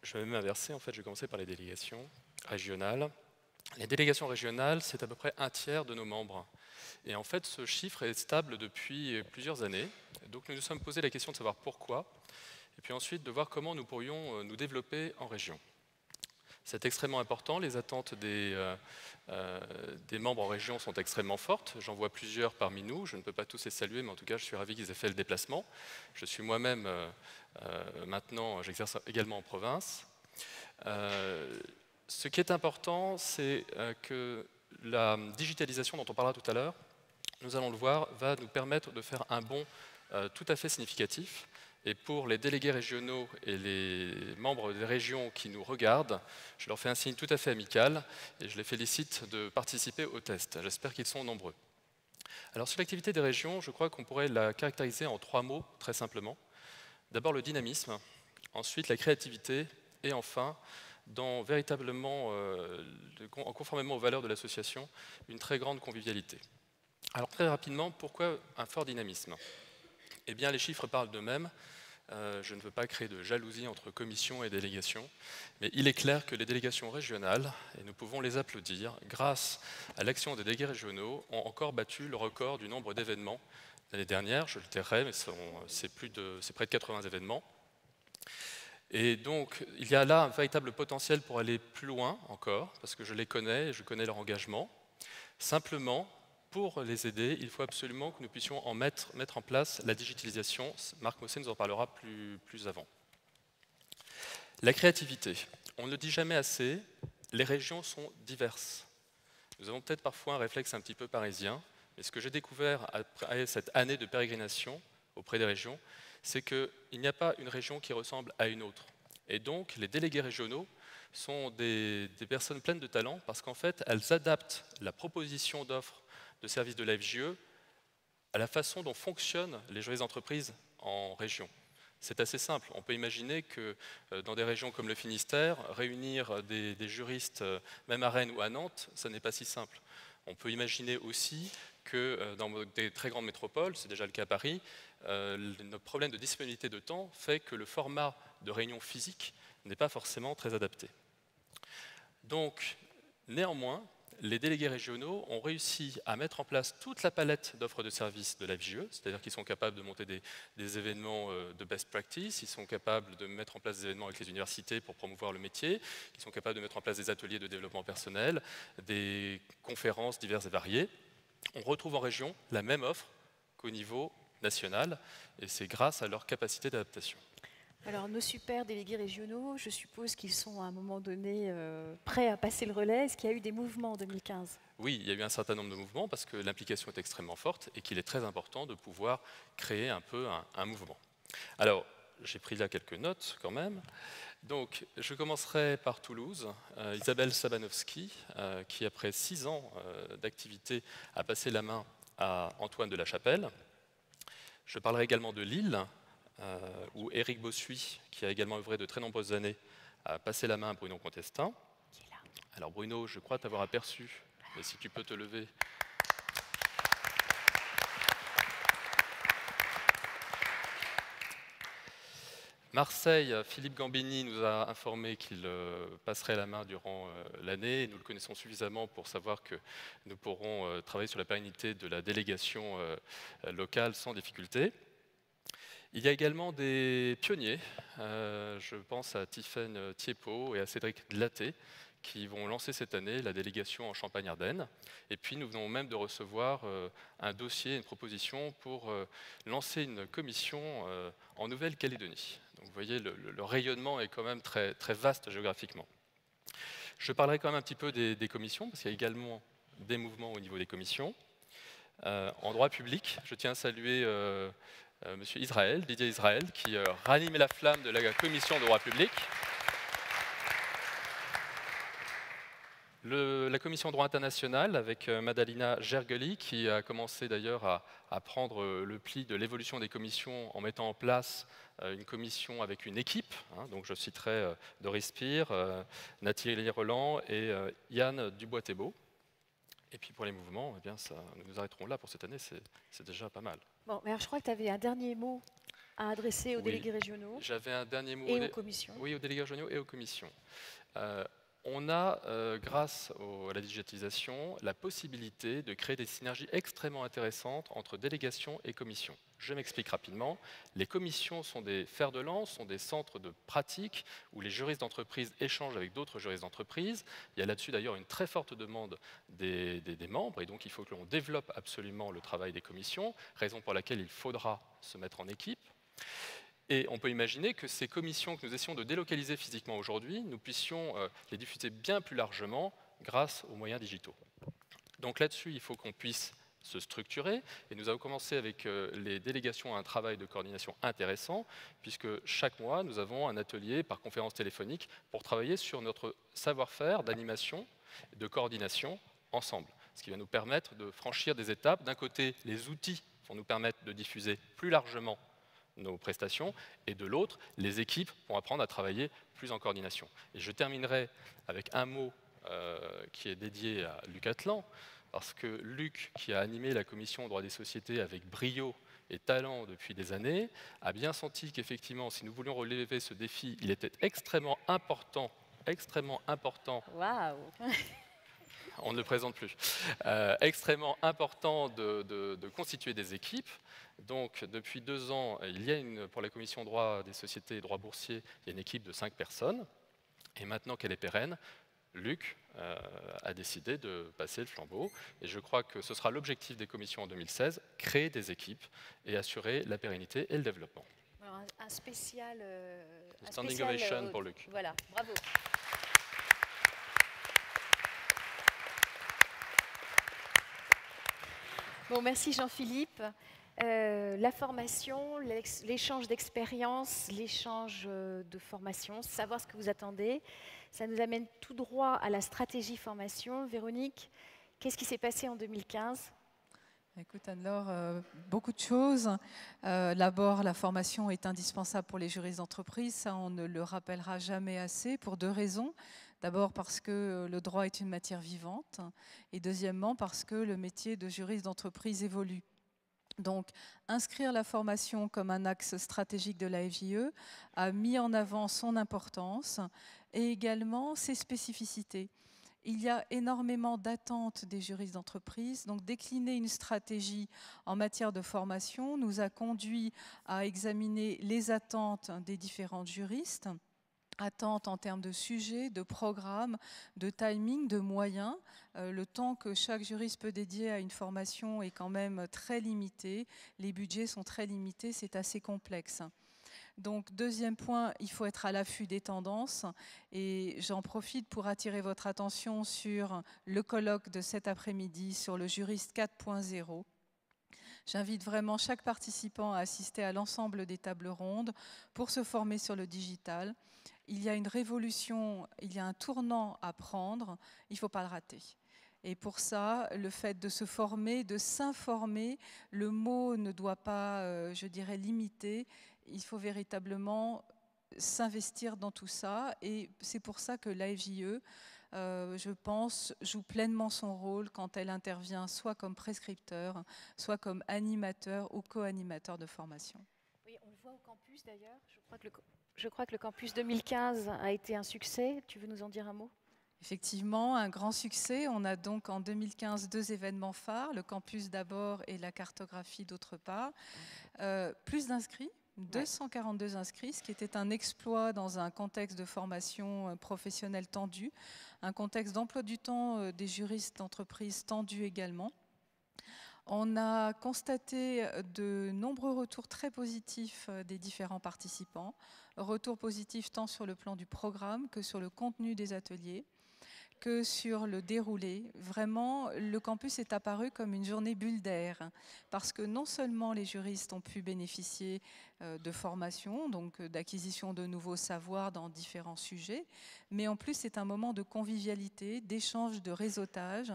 je vais même inverser, en fait, je vais commencer par les délégations régionales. Les délégations régionales, c'est à peu près 1/3 de nos membres. Et en fait, ce chiffre est stable depuis plusieurs années. Donc, nous nous sommes posé la question de savoir pourquoi, et puis ensuite de voir comment nous pourrions nous développer en région. C'est extrêmement important, les attentes des membres en région sont extrêmement fortes. J'en vois plusieurs parmi nous, je ne peux pas tous les saluer, mais en tout cas je suis ravi qu'ils aient fait le déplacement. Je suis moi-même, maintenant, j'exerce également en province. Ce qui est important, c'est que la digitalisation dont on parlera tout à l'heure, nous allons le voir, va nous permettre de faire un bond tout à fait significatif Et pour les délégués régionaux et les membres des régions qui nous regardent, je leur fais un signe tout à fait amical et je les félicite de participer au test. J'espère qu'ils sont nombreux. Alors sur l'activité des régions, je crois qu'on pourrait la caractériser en 3 mots, très simplement. D'abord le dynamisme, ensuite la créativité et enfin, véritablement, conformément aux valeurs de l'association, une très grande convivialité. Alors très rapidement, pourquoi un fort dynamisme? Eh bien, les chiffres parlent d'eux-mêmes. Je ne veux pas créer de jalousie entre commissions et délégations, mais il est clair que les délégations régionales, et nous pouvons les applaudir, grâce à l'action des délégués régionaux, ont encore battu le record du nombre d'événements. L'année dernière, je le tairai, mais c'est près de 80 événements. Et donc, il y a là un véritable potentiel pour aller plus loin encore, parce que je les connais et je connais leur engagement. Simplement, pour les aider, il faut absolument que nous puissions mettre en place la digitalisation. Marc Mossé nous en parlera plus avant. La créativité. On ne le dit jamais assez, les régions sont diverses. Nous avons peut-être parfois un réflexe un petit peu parisien, mais ce que j'ai découvert après cette année de pérégrination auprès des régions, c'est qu'il n'y a pas une région qui ressemble à une autre. Et donc, les délégués régionaux sont des personnes pleines de talent parce qu'en fait, elles adaptent la proposition d'offres de services de la FJE à la façon dont fonctionnent les juristes d'entreprise en région. C'est assez simple. On peut imaginer que dans des régions comme le Finistère, réunir des juristes, même à Rennes ou à Nantes, ça n'est pas si simple. On peut imaginer aussi que dans des très grandes métropoles, c'est déjà le cas à Paris, notre problème de disponibilité de temps fait que le format de réunion physique n'est pas forcément très adapté. Donc, néanmoins, les délégués régionaux ont réussi à mettre en place toute la palette d'offres de services de la FJE, c'est-à-dire qu'ils sont capables de monter des événements de best practice, ils sont capables de mettre en place des événements avec les universités pour promouvoir le métier, ils sont capables de mettre en place des ateliers de développement personnel, des conférences diverses et variées. On retrouve en région la même offre qu'au niveau national, et c'est grâce à leur capacité d'adaptation. Alors, nos super délégués régionaux, je suppose qu'ils sont à un moment donné prêts à passer le relais. Est-ce qu'il y a eu des mouvements en 2015 ? Oui, il y a eu un certain nombre de mouvements parce que l'implication est extrêmement forte et qu'il est très important de pouvoir créer un peu un mouvement. Alors, j'ai pris là quelques notes quand même. Donc, je commencerai par Toulouse. Isabelle Sabanowski, qui après 6 ans d'activité a passé la main à Antoine de la Chapelle. Je parlerai également de Lille, où Éric Bossuy, qui a également œuvré de très nombreuses années, a passé la main à Bruno Contestin. Alors Bruno, je crois t'avoir aperçu, mais si tu peux te lever. Marseille, Philippe Gambini nous a informé qu'il passerait la main durant l'année. Nous le connaissons suffisamment pour savoir que nous pourrons travailler sur la pérennité de la délégation locale sans difficulté. Il y a également des pionniers, je pense à Tiffaine Thiepaud et à Cédric Glaté, qui vont lancer cette année la délégation en Champagne-Ardenne. Et puis nous venons même de recevoir un dossier, une proposition pour lancer une commission en Nouvelle-Calédonie. Donc vous voyez, le rayonnement est quand même très, très vaste géographiquement. Je parlerai quand même un petit peu des commissions, parce qu'il y a également des mouvements au niveau des commissions. En droit public, je tiens à saluer Monsieur Israël, Didier Israël, qui ranimait la flamme de la commission de droit public. La commission droit international avec Madalina Gergely, qui a commencé d'ailleurs à prendre le pli de l'évolution des commissions en mettant en place une commission avec une équipe. Donc je citerai Doris Pire, Nathalie Roland et Yann Dubois-Thébault. Et puis pour les mouvements, eh bien nous nous arrêterons là pour cette année, c'est déjà pas mal. Bon, mais alors je crois que tu avais un dernier mot à adresser aux délégués régionaux. J'avais un dernier mot et aux commissions. Oui, aux délégués régionaux et aux commissions. On a, grâce à la digitalisation, la possibilité de créer des synergies extrêmement intéressantes entre délégations et commissions. Je m'explique rapidement. Les commissions sont des fers de lance, sont des centres de pratique où les juristes d'entreprise échangent avec d'autres juristes d'entreprise. Il y a là-dessus d'ailleurs une très forte demande des membres et donc il faut que l'on développe absolument le travail des commissions, raison pour laquelle il faudra se mettre en équipe. Et on peut imaginer que ces commissions que nous essayons de délocaliser physiquement aujourd'hui, nous puissions les diffuser bien plus largement grâce aux moyens digitaux. Donc là-dessus, il faut qu'on puisse se structurer et nous avons commencé avec les délégations à un travail de coordination intéressant puisque chaque mois nous avons un atelier par conférence téléphonique pour travailler sur notre savoir-faire d'animation et de coordination ensemble, ce qui va nous permettre de franchir des étapes. D'un côté, les outils vont nous permettre de diffuser plus largement nos prestations et de l'autre, les équipes vont apprendre à travailler plus en coordination. Et je terminerai avec un mot qui est dédié à Luc Atlan, parce que Luc, qui a animé la commission droit des sociétés avec brio et talent depuis des années, a bien senti qu'effectivement, si nous voulions relever ce défi, il était extrêmement important, Waouh! on ne le présente plus, extrêmement important de constituer des équipes. Donc, depuis 2 ans, il y a pour la commission droit des sociétés et droit boursier, il y a une équipe de 5 personnes. Et maintenant qu'elle est pérenne, Luc a décidé de passer le flambeau. Et je crois que ce sera l'objectif des commissions en 2016, créer des équipes et assurer la pérennité et le développement. Alors, un spécial... Standing ovation pour Luc. Voilà, bravo. Bon, merci Jean-Philippe. La formation, l'échange d'expériences, l'échange de formation, savoir ce que vous attendez, ça nous amène tout droit à la stratégie formation. Véronique, qu'est-ce qui s'est passé en 2015 ? Écoute Anne-Laure, beaucoup de choses. D'abord, la formation est indispensable pour les juristes d'entreprise, ça on ne le rappellera jamais assez pour 2 raisons. D'abord parce que le droit est une matière vivante et deuxièmement parce que le métier de juriste d'entreprise évolue. Donc, inscrire la formation comme un axe stratégique de la FJE a mis en avant son importance et également ses spécificités. Il y a énormément d'attentes des juristes d'entreprise, donc décliner une stratégie en matière de formation nous a conduit à examiner les attentes des différents juristes, attentes en termes de sujets, de programmes, de timing, de moyens. Le temps que chaque juriste peut dédier à une formation est quand même très limité. Les budgets sont très limités, c'est assez complexe. Donc, deuxième point, il faut être à l'affût des tendances. Et j'en profite pour attirer votre attention sur le colloque de cet après-midi sur le juriste 4.0. J'invite vraiment chaque participant à assister à l'ensemble des tables rondes pour se former sur le digital. Il y a une révolution, il y a un tournant à prendre, il ne faut pas le rater. Et pour ça, le fait de se former, de s'informer, le mot ne doit pas, je dirais, limiter. Il faut véritablement s'investir dans tout ça. Et c'est pour ça que l'AFJE, je pense, joue pleinement son rôle quand elle intervient soit comme prescripteur, soit comme animateur ou co-animateur de formation. Oui, on le voit au campus d'ailleurs. Je crois que le campus 2015 a été un succès. Tu veux nous en dire un mot ? Effectivement, un grand succès. On a donc en 2015 2 événements phares, le campus d'abord et la cartographie d'autre part. Plus d'inscrits, 242 inscrits, ce qui était un exploit dans un contexte de formation professionnelle tendu, un contexte d'emploi du temps des juristes d'entreprise tendu également. On a constaté de nombreux retours très positifs des différents participants, retours positifs tant sur le plan du programme que sur le contenu des ateliers, que sur le déroulé. Vraiment, le campus est apparu comme une journée bulle d'air, parce que non seulement les juristes ont pu bénéficier de formation, donc d'acquisition de nouveaux savoirs dans différents sujets, mais en plus c'est un moment de convivialité, d'échange, de réseautage.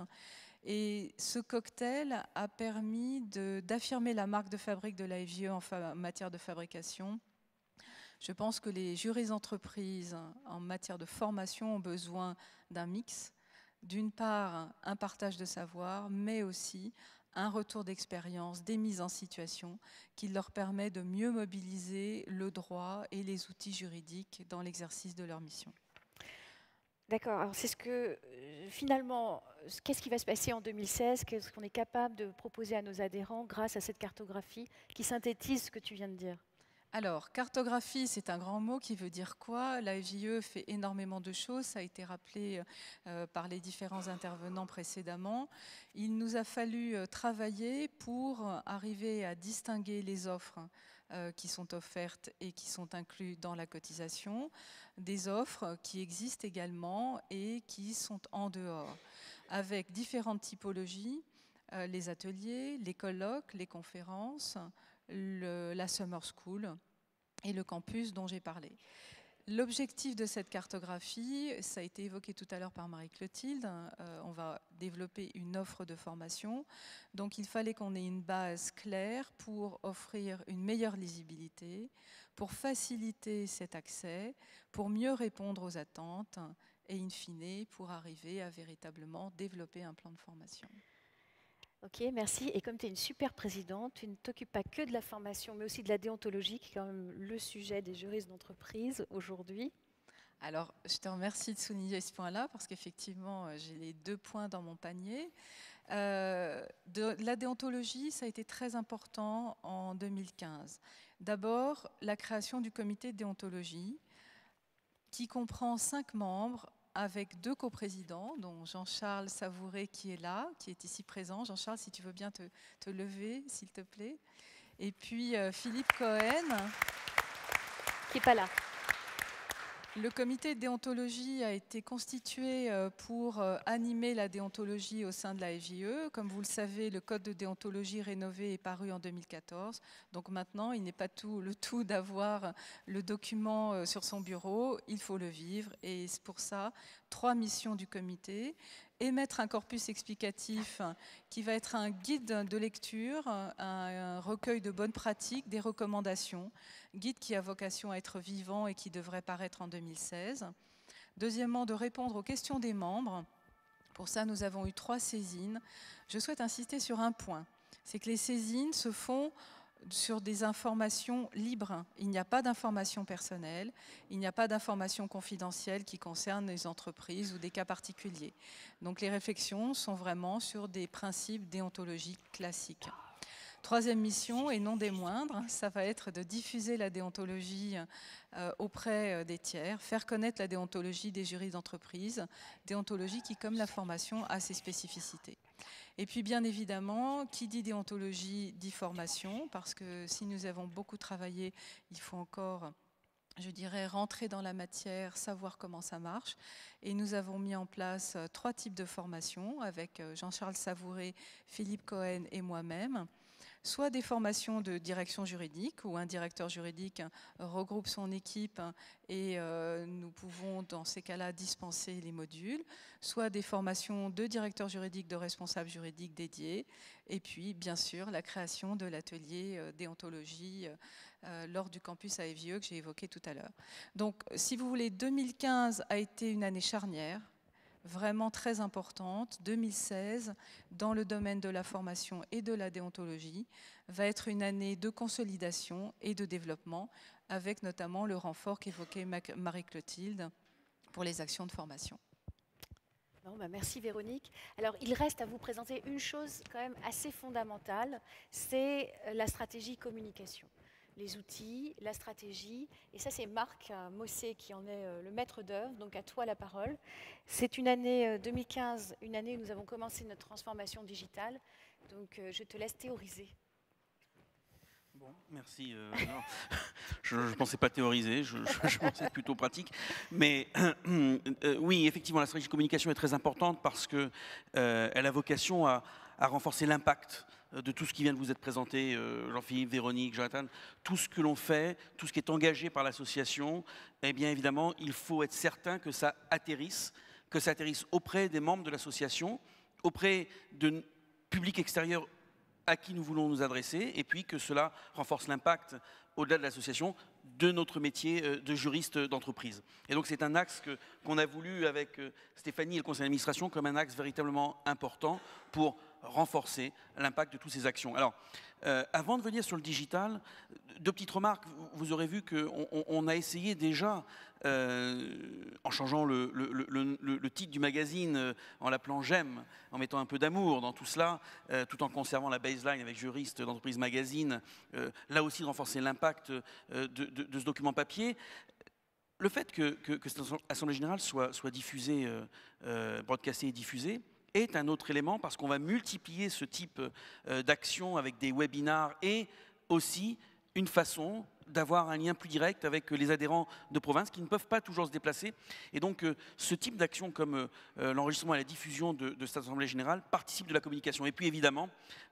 Et ce cocktail a permis d'affirmer la marque de fabrique de la FJE en matière de fabrication. Je pense que les juristes d'entreprise en matière de formation ont besoin d'un mix. D'une part, un partage de savoir, mais aussi un retour d'expérience, des mises en situation qui leur permet de mieux mobiliser le droit et les outils juridiques dans l'exercice de leur mission. D'accord, alors c'est ce que finalement, qu'est-ce qui va se passer en 2016 ? Qu'est-ce qu'on est capable de proposer à nos adhérents grâce à cette cartographie qui synthétise ce que tu viens de dire ? Alors, cartographie, c'est un grand mot qui veut dire quoi ? La FJE fait énormément de choses, ça a été rappelé par les différents intervenants précédemment. Il nous a fallu travailler pour arriver à distinguer les offres qui sont offertes et qui sont incluses dans la cotisation, des offres qui existent également et qui sont en dehors, avec différentes typologies. les ateliers, les colloques, les conférences, la Summer School et le campus dont j'ai parlé. L'objectif de cette cartographie, ça a été évoqué tout à l'heure par Marie-Clotilde, on va développer une offre de formation. Donc il fallait qu'on ait une base claire pour offrir une meilleure lisibilité, pour faciliter cet accès, pour mieux répondre aux attentes et in fine pour arriver à véritablement développer un plan de formation. Ok, merci. Et comme tu es une super présidente, tu ne t'occupes pas que de la formation, mais aussi de la déontologie, qui est quand même le sujet des juristes d'entreprise aujourd'hui. Alors, je te remercie de souligner ce point-là, parce qu'effectivement, j'ai les 2 points dans mon panier. La déontologie, ça a été très important en 2015. D'abord, la création du comité de déontologie, qui comprend 5 membres, avec 2 coprésidents, dont Jean-Charles Savouré qui est là, qui est ici présent. Jean-Charles, si tu veux bien te lever, s'il te plaît. Et puis Philippe Cohen. Qui n'est pas là. Le comité de déontologie a été constitué pour animer la déontologie au sein de la FJE. Comme vous le savez, le code de déontologie rénové est paru en 2014. Donc maintenant, il n'est pas le tout d'avoir le document sur son bureau, il faut le vivre. Et c'est pour ça, 3 missions du comité. Émettre un corpus explicatif qui va être un guide de lecture, un recueil de bonnes pratiques, des recommandations, guide qui a vocation à être vivant et qui devrait paraître en 2016. Deuxièmement, de répondre aux questions des membres. Pour ça, nous avons eu 3 saisines. Je souhaite insister sur un point, c'est que les saisines se font sur des informations libres. Il n'y a pas d'informations personnelles, il n'y a pas d'informations confidentielles qui concernent les entreprises ou des cas particuliers. Donc les réflexions sont vraiment sur des principes déontologiques classiques. 3e mission, et non des moindres, ça va être de diffuser la déontologie auprès des tiers, faire connaître la déontologie des juristes d'entreprise, déontologie qui, comme la formation, a ses spécificités. Et puis bien évidemment, qui dit déontologie dit formation, parce que si nous avons beaucoup travaillé, il faut encore, je dirais, rentrer dans la matière, savoir comment ça marche. Et nous avons mis en place 3 types de formations avec Jean-Charles Savouré, Philippe Cohen et moi-même. Soit des formations de direction juridique, où un directeur juridique regroupe son équipe et nous pouvons dans ces cas-là dispenser les modules, soit des formations de directeur juridique, de responsable juridique dédiés, et puis bien sûr la création de l'atelier déontologie lors du campus à FJE que j'ai évoqué tout à l'heure. Donc si vous voulez, 2015 a été une année charnière, vraiment très importante. 2016, dans le domaine de la formation et de la déontologie, va être une année de consolidation et de développement, avec notamment le renfort qu'évoquait Marie-Clotilde pour les actions de formation. Bon, bah merci Véronique. Alors il reste à vous présenter une chose quand même assez fondamentale, c'est la stratégie communication. Les outils, la stratégie, et ça c'est Marc Mossé qui en est le maître d'œuvre, donc à toi la parole. C'est une année 2015, une année où nous avons commencé notre transformation digitale, donc je te laisse théoriser. Bon, merci. Non, je ne pensais pas théoriser, je pensais être plutôt pratique. Mais oui, effectivement, la stratégie de communication est très importante parce qu'elle a vocation à renforcer l'impact de tout ce qui vient de vous être présenté, Jean-Philippe, Véronique, Jonathan, tout ce que l'on fait, tout ce qui est engagé par l'association, eh bien évidemment, il faut être certain que ça atterrisse auprès des membres de l'association, auprès de publics extérieurs à qui nous voulons nous adresser, et puis que cela renforce l'impact, au-delà de l'association, de notre métier de juriste d'entreprise. Et donc c'est un axe qu'on a voulu avec Stéphanie et le conseil d'administration comme un axe véritablement important pour renforcer l'impact de toutes ces actions. Alors, avant de venir sur le digital, 2 petites remarques. Vous aurez vu qu'on a essayé déjà, en changeant le titre du magazine, en l'appelant J'aime, en mettant un peu d'amour dans tout cela, tout en conservant la baseline avec Juriste d'entreprise magazine, là aussi de renforcer l'impact de ce document papier. Le fait que cette Assemblée Générale soit diffusée, broadcastée et diffusée, est un autre élément parce qu'on va multiplier ce type d'action avec des webinars et aussi une façon d'avoir un lien plus direct avec les adhérents de province qui ne peuvent pas toujours se déplacer. Et donc, ce type d'action comme l'enregistrement et la diffusion de cette Assemblée Générale participe de la communication. Et puis, évidemment,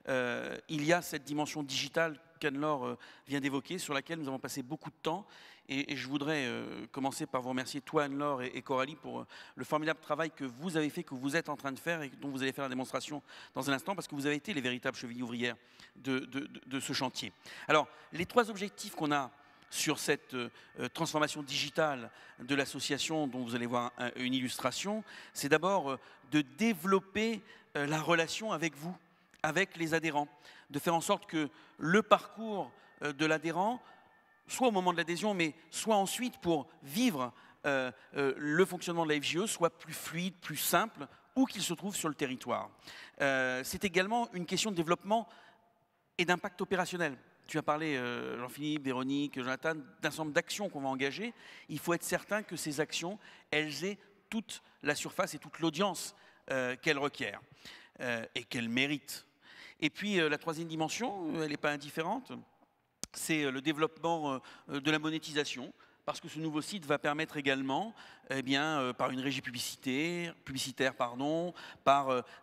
il y a cette dimension digitale qu'Anne-Laure vient d'évoquer, sur laquelle nous avons passé beaucoup de temps. Et je voudrais commencer par vous remercier, toi, Anne-Laure et Coralie, pour le formidable travail que vous avez fait, que vous êtes en train de faire et dont vous allez faire la démonstration dans un instant, parce que vous avez été les véritables chevilles ouvrières de ce chantier. Alors, les 3 objectifs qu'on a sur cette transformation digitale de l'association, dont vous allez voir une illustration, c'est d'abord de développer la relation avec vous, avec les adhérents, de faire en sorte que le parcours de l'adhérent, soit au moment de l'adhésion, mais soit ensuite pour vivre le fonctionnement de la FJE, soit plus fluide, plus simple, où qu'il se trouve sur le territoire. C'est également une question de développement et d'impact opérationnel. Tu as parlé, Jean-Philippe, Véronique, Jonathan, d'un certain nombre d'actions qu'on va engager. Il faut être certain que ces actions, elles aient toute la surface et toute l'audience qu'elles requièrent et qu'elles méritent. Et puis la 3e dimension, elle n'est pas indifférente, c'est le développement de la monétisation, parce que ce nouveau site va permettre également, par une régie publicitaire, par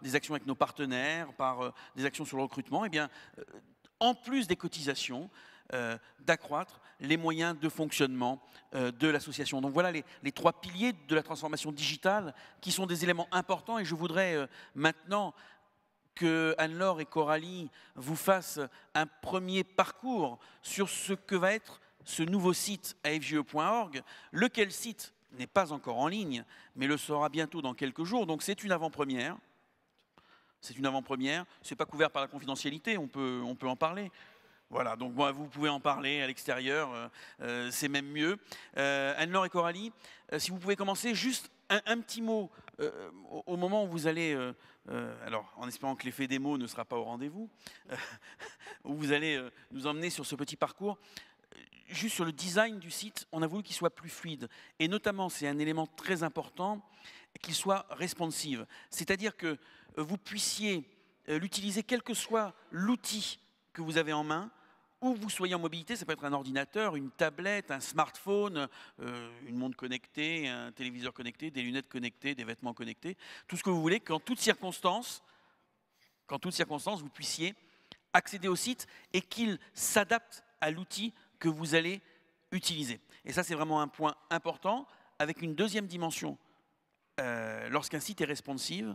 des actions avec nos partenaires, par des actions sur le recrutement, en plus des cotisations, d'accroître les moyens de fonctionnement de l'association. Donc voilà les 3 piliers de la transformation digitale qui sont des éléments importants, et je voudrais maintenant que Anne-Laure et Coralie vous fassent un premier parcours sur ce que va être ce nouveau site afje.org, lequel site n'est pas encore en ligne, mais le sera bientôt dans quelques jours. Donc c'est une avant-première. C'est une avant-première. Ce n'est pas couvert par la confidentialité, on peut en parler. Voilà, donc vous pouvez en parler à l'extérieur, c'est même mieux. Anne-Laure et Coralie, si vous pouvez commencer, juste un petit mot au moment où vous allez, alors en espérant que l'effet démo ne sera pas au rendez-vous, où vous allez nous emmener sur ce petit parcours. Juste sur le design du site, on a voulu qu'il soit plus fluide. Et notamment, c'est un élément très important, qu'il soit responsive. C'est-à-dire que vous puissiez l'utiliser quel que soit l'outil que vous avez en main, où vous soyez en mobilité, ça peut être un ordinateur, une tablette, un smartphone, une montre connectée, un téléviseur connecté, des lunettes connectées, des vêtements connectés, tout ce que vous voulez, qu'en toute circonstance, vous puissiez accéder au site et qu'il s'adapte à l'outil que vous allez utiliser. Et ça, c'est vraiment un point important, avec une deuxième dimension. Lorsqu'un site est responsive,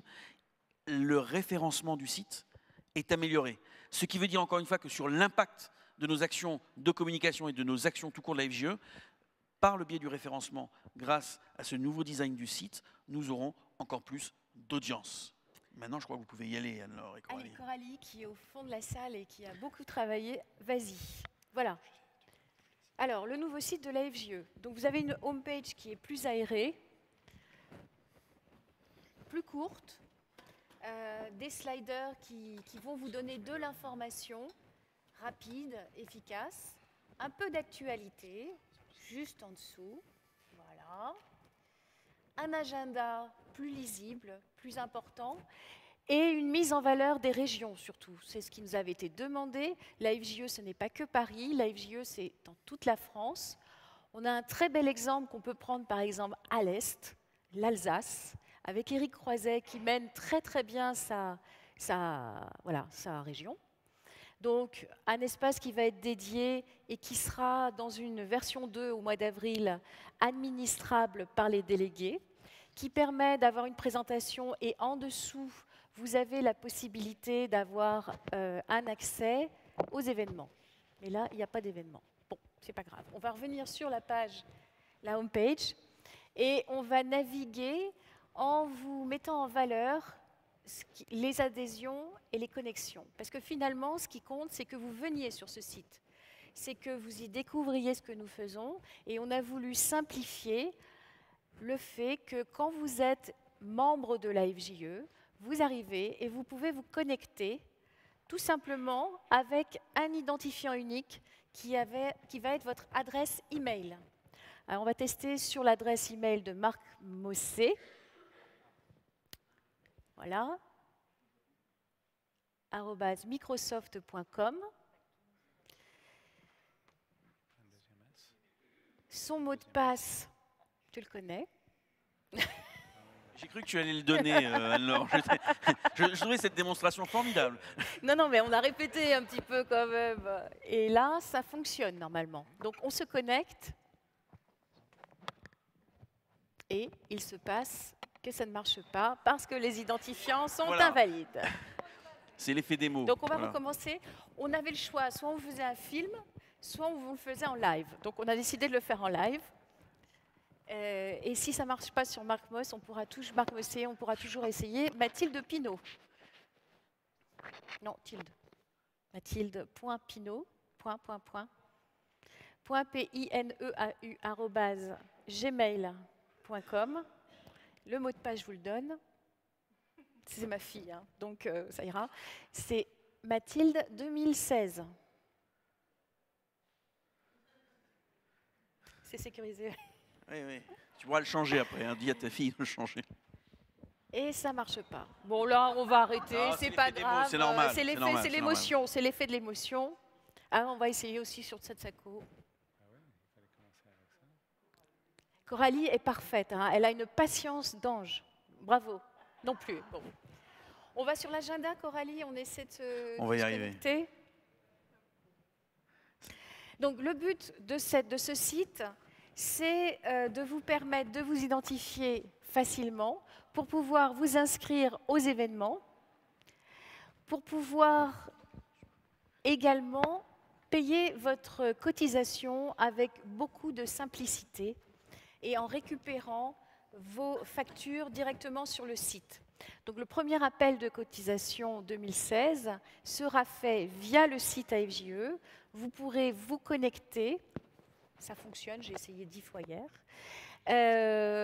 le référencement du site est amélioré. Ce qui veut dire encore une fois que sur l'impact de nos actions de communication et de nos actions tout court de la FJE, par le biais du référencement, grâce à ce nouveau design du site, nous aurons encore plus d'audience. Maintenant, je crois que vous pouvez y aller, Anne-Laure et Coralie. Allez, Coralie, qui est au fond de la salle et qui a beaucoup travaillé, vas-y. Voilà. Alors, le nouveau site de la FJE. Donc, vous avez une homepage qui est plus aérée, plus courte, des sliders qui vont vous donner de l'information rapide, efficace, un peu d'actualité, juste en dessous. Voilà. Un agenda plus lisible, plus important. Et une mise en valeur des régions, surtout. C'est ce qui nous avait été demandé. La FJE, ce n'est pas que Paris. La FJE, c'est dans toute la France. On a un très bel exemple qu'on peut prendre, par exemple, à l'Est, l'Alsace, avec Éric Croiset, qui mène très, très bien sa région. Donc, un espace qui va être dédié et qui sera, dans une version 2 au mois d'avril, administrable par les délégués, qui permet d'avoir une présentation et en dessous, vous avez la possibilité d'avoir un accès aux événements. Mais là, il n'y a pas d'événements. Bon, c'est pas grave. On va revenir sur la page, la home page, et on va naviguer en vous mettant en valeur les adhésions et les connexions. Parce que finalement, ce qui compte, c'est que vous veniez sur ce site. C'est que vous y découvriez ce que nous faisons. Et on a voulu simplifier le fait que quand vous êtes membre de la FJE, vous arrivez et vous pouvez vous connecter tout simplement avec un identifiant unique qui va être votre adresse email. Alors on va tester sur l'adresse email de Marc Mossé. Voilà. @microsoft.com. Son mot de passe, tu le connais. J'ai cru que tu allais le donner, Anne-Laure. Je trouvais cette démonstration formidable. Non, mais on a répété un petit peu quand même. Et là, ça fonctionne normalement. Donc, on se connecte. Et il se passe que ça ne marche pas parce que les identifiants sont invalides. C'est l'effet démo. Donc, on va recommencer. On avait le choix, soit on faisait un film, soit on le faisait en live. Donc, on a décidé de le faire en live. Et si ça ne marche pas sur Marc Moss, on pourra toujours essayer. Mathilde Pinault. Non, tilde. Mathilde.Pinault, .pineau@gmail.com. Le mot de passe, je vous le donne. C'est ma fille, hein, donc ça ira. C'est Mathilde 2016. C'est sécurisé. Oui. Tu pourras le changer après. Hein. Dis à ta fille de le changer. Et ça ne marche pas. Bon, là, on va arrêter. C'est pas grave. C'est normal. C'est l'effet, c'est l'émotion. C'est l'effet de l'émotion. Ah, on va essayer aussi sur Tsatsako. Coralie est parfaite. Hein. Elle a une patience d'ange. Bravo. Non plus. Bon. On va sur l'agenda, Coralie. On essaie de se connecter. Donc, le but de ce site, c'est de vous permettre de vous identifier facilement pour pouvoir vous inscrire aux événements, pour pouvoir également payer votre cotisation avec beaucoup de simplicité et en récupérant vos factures directement sur le site. Donc le premier appel de cotisation 2016 sera fait via le site AFJE. Vous pourrez vous connecter. Ça fonctionne, j'ai essayé 10 fois hier.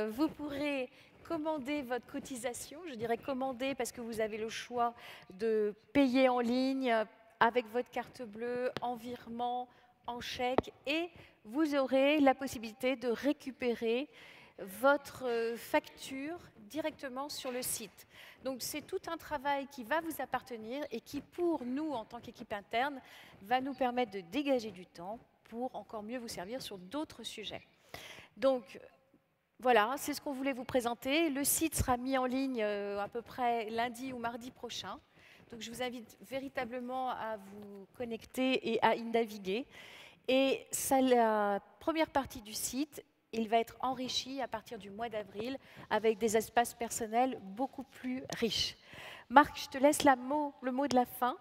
Vous pourrez commander votre cotisation. Je dirais commander parce que vous avez le choix de payer en ligne avec votre carte bleue, en virement, en chèque. Et vous aurez la possibilité de récupérer votre facture directement sur le site. Donc c'est tout un travail qui va vous appartenir et qui, pour nous, en tant qu'équipe interne, va nous permettre de dégager du temps pour encore mieux vous servir sur d'autres sujets. Donc, voilà, c'est ce qu'on voulait vous présenter. Le site sera mis en ligne à peu près lundi ou mardi prochain. Donc, je vous invite véritablement à vous connecter et à y naviguer. Et ça, la première partie du site, il va être enrichi à partir du mois d'avril avec des espaces personnels beaucoup plus riches. Marc, je te laisse le mot de la fin.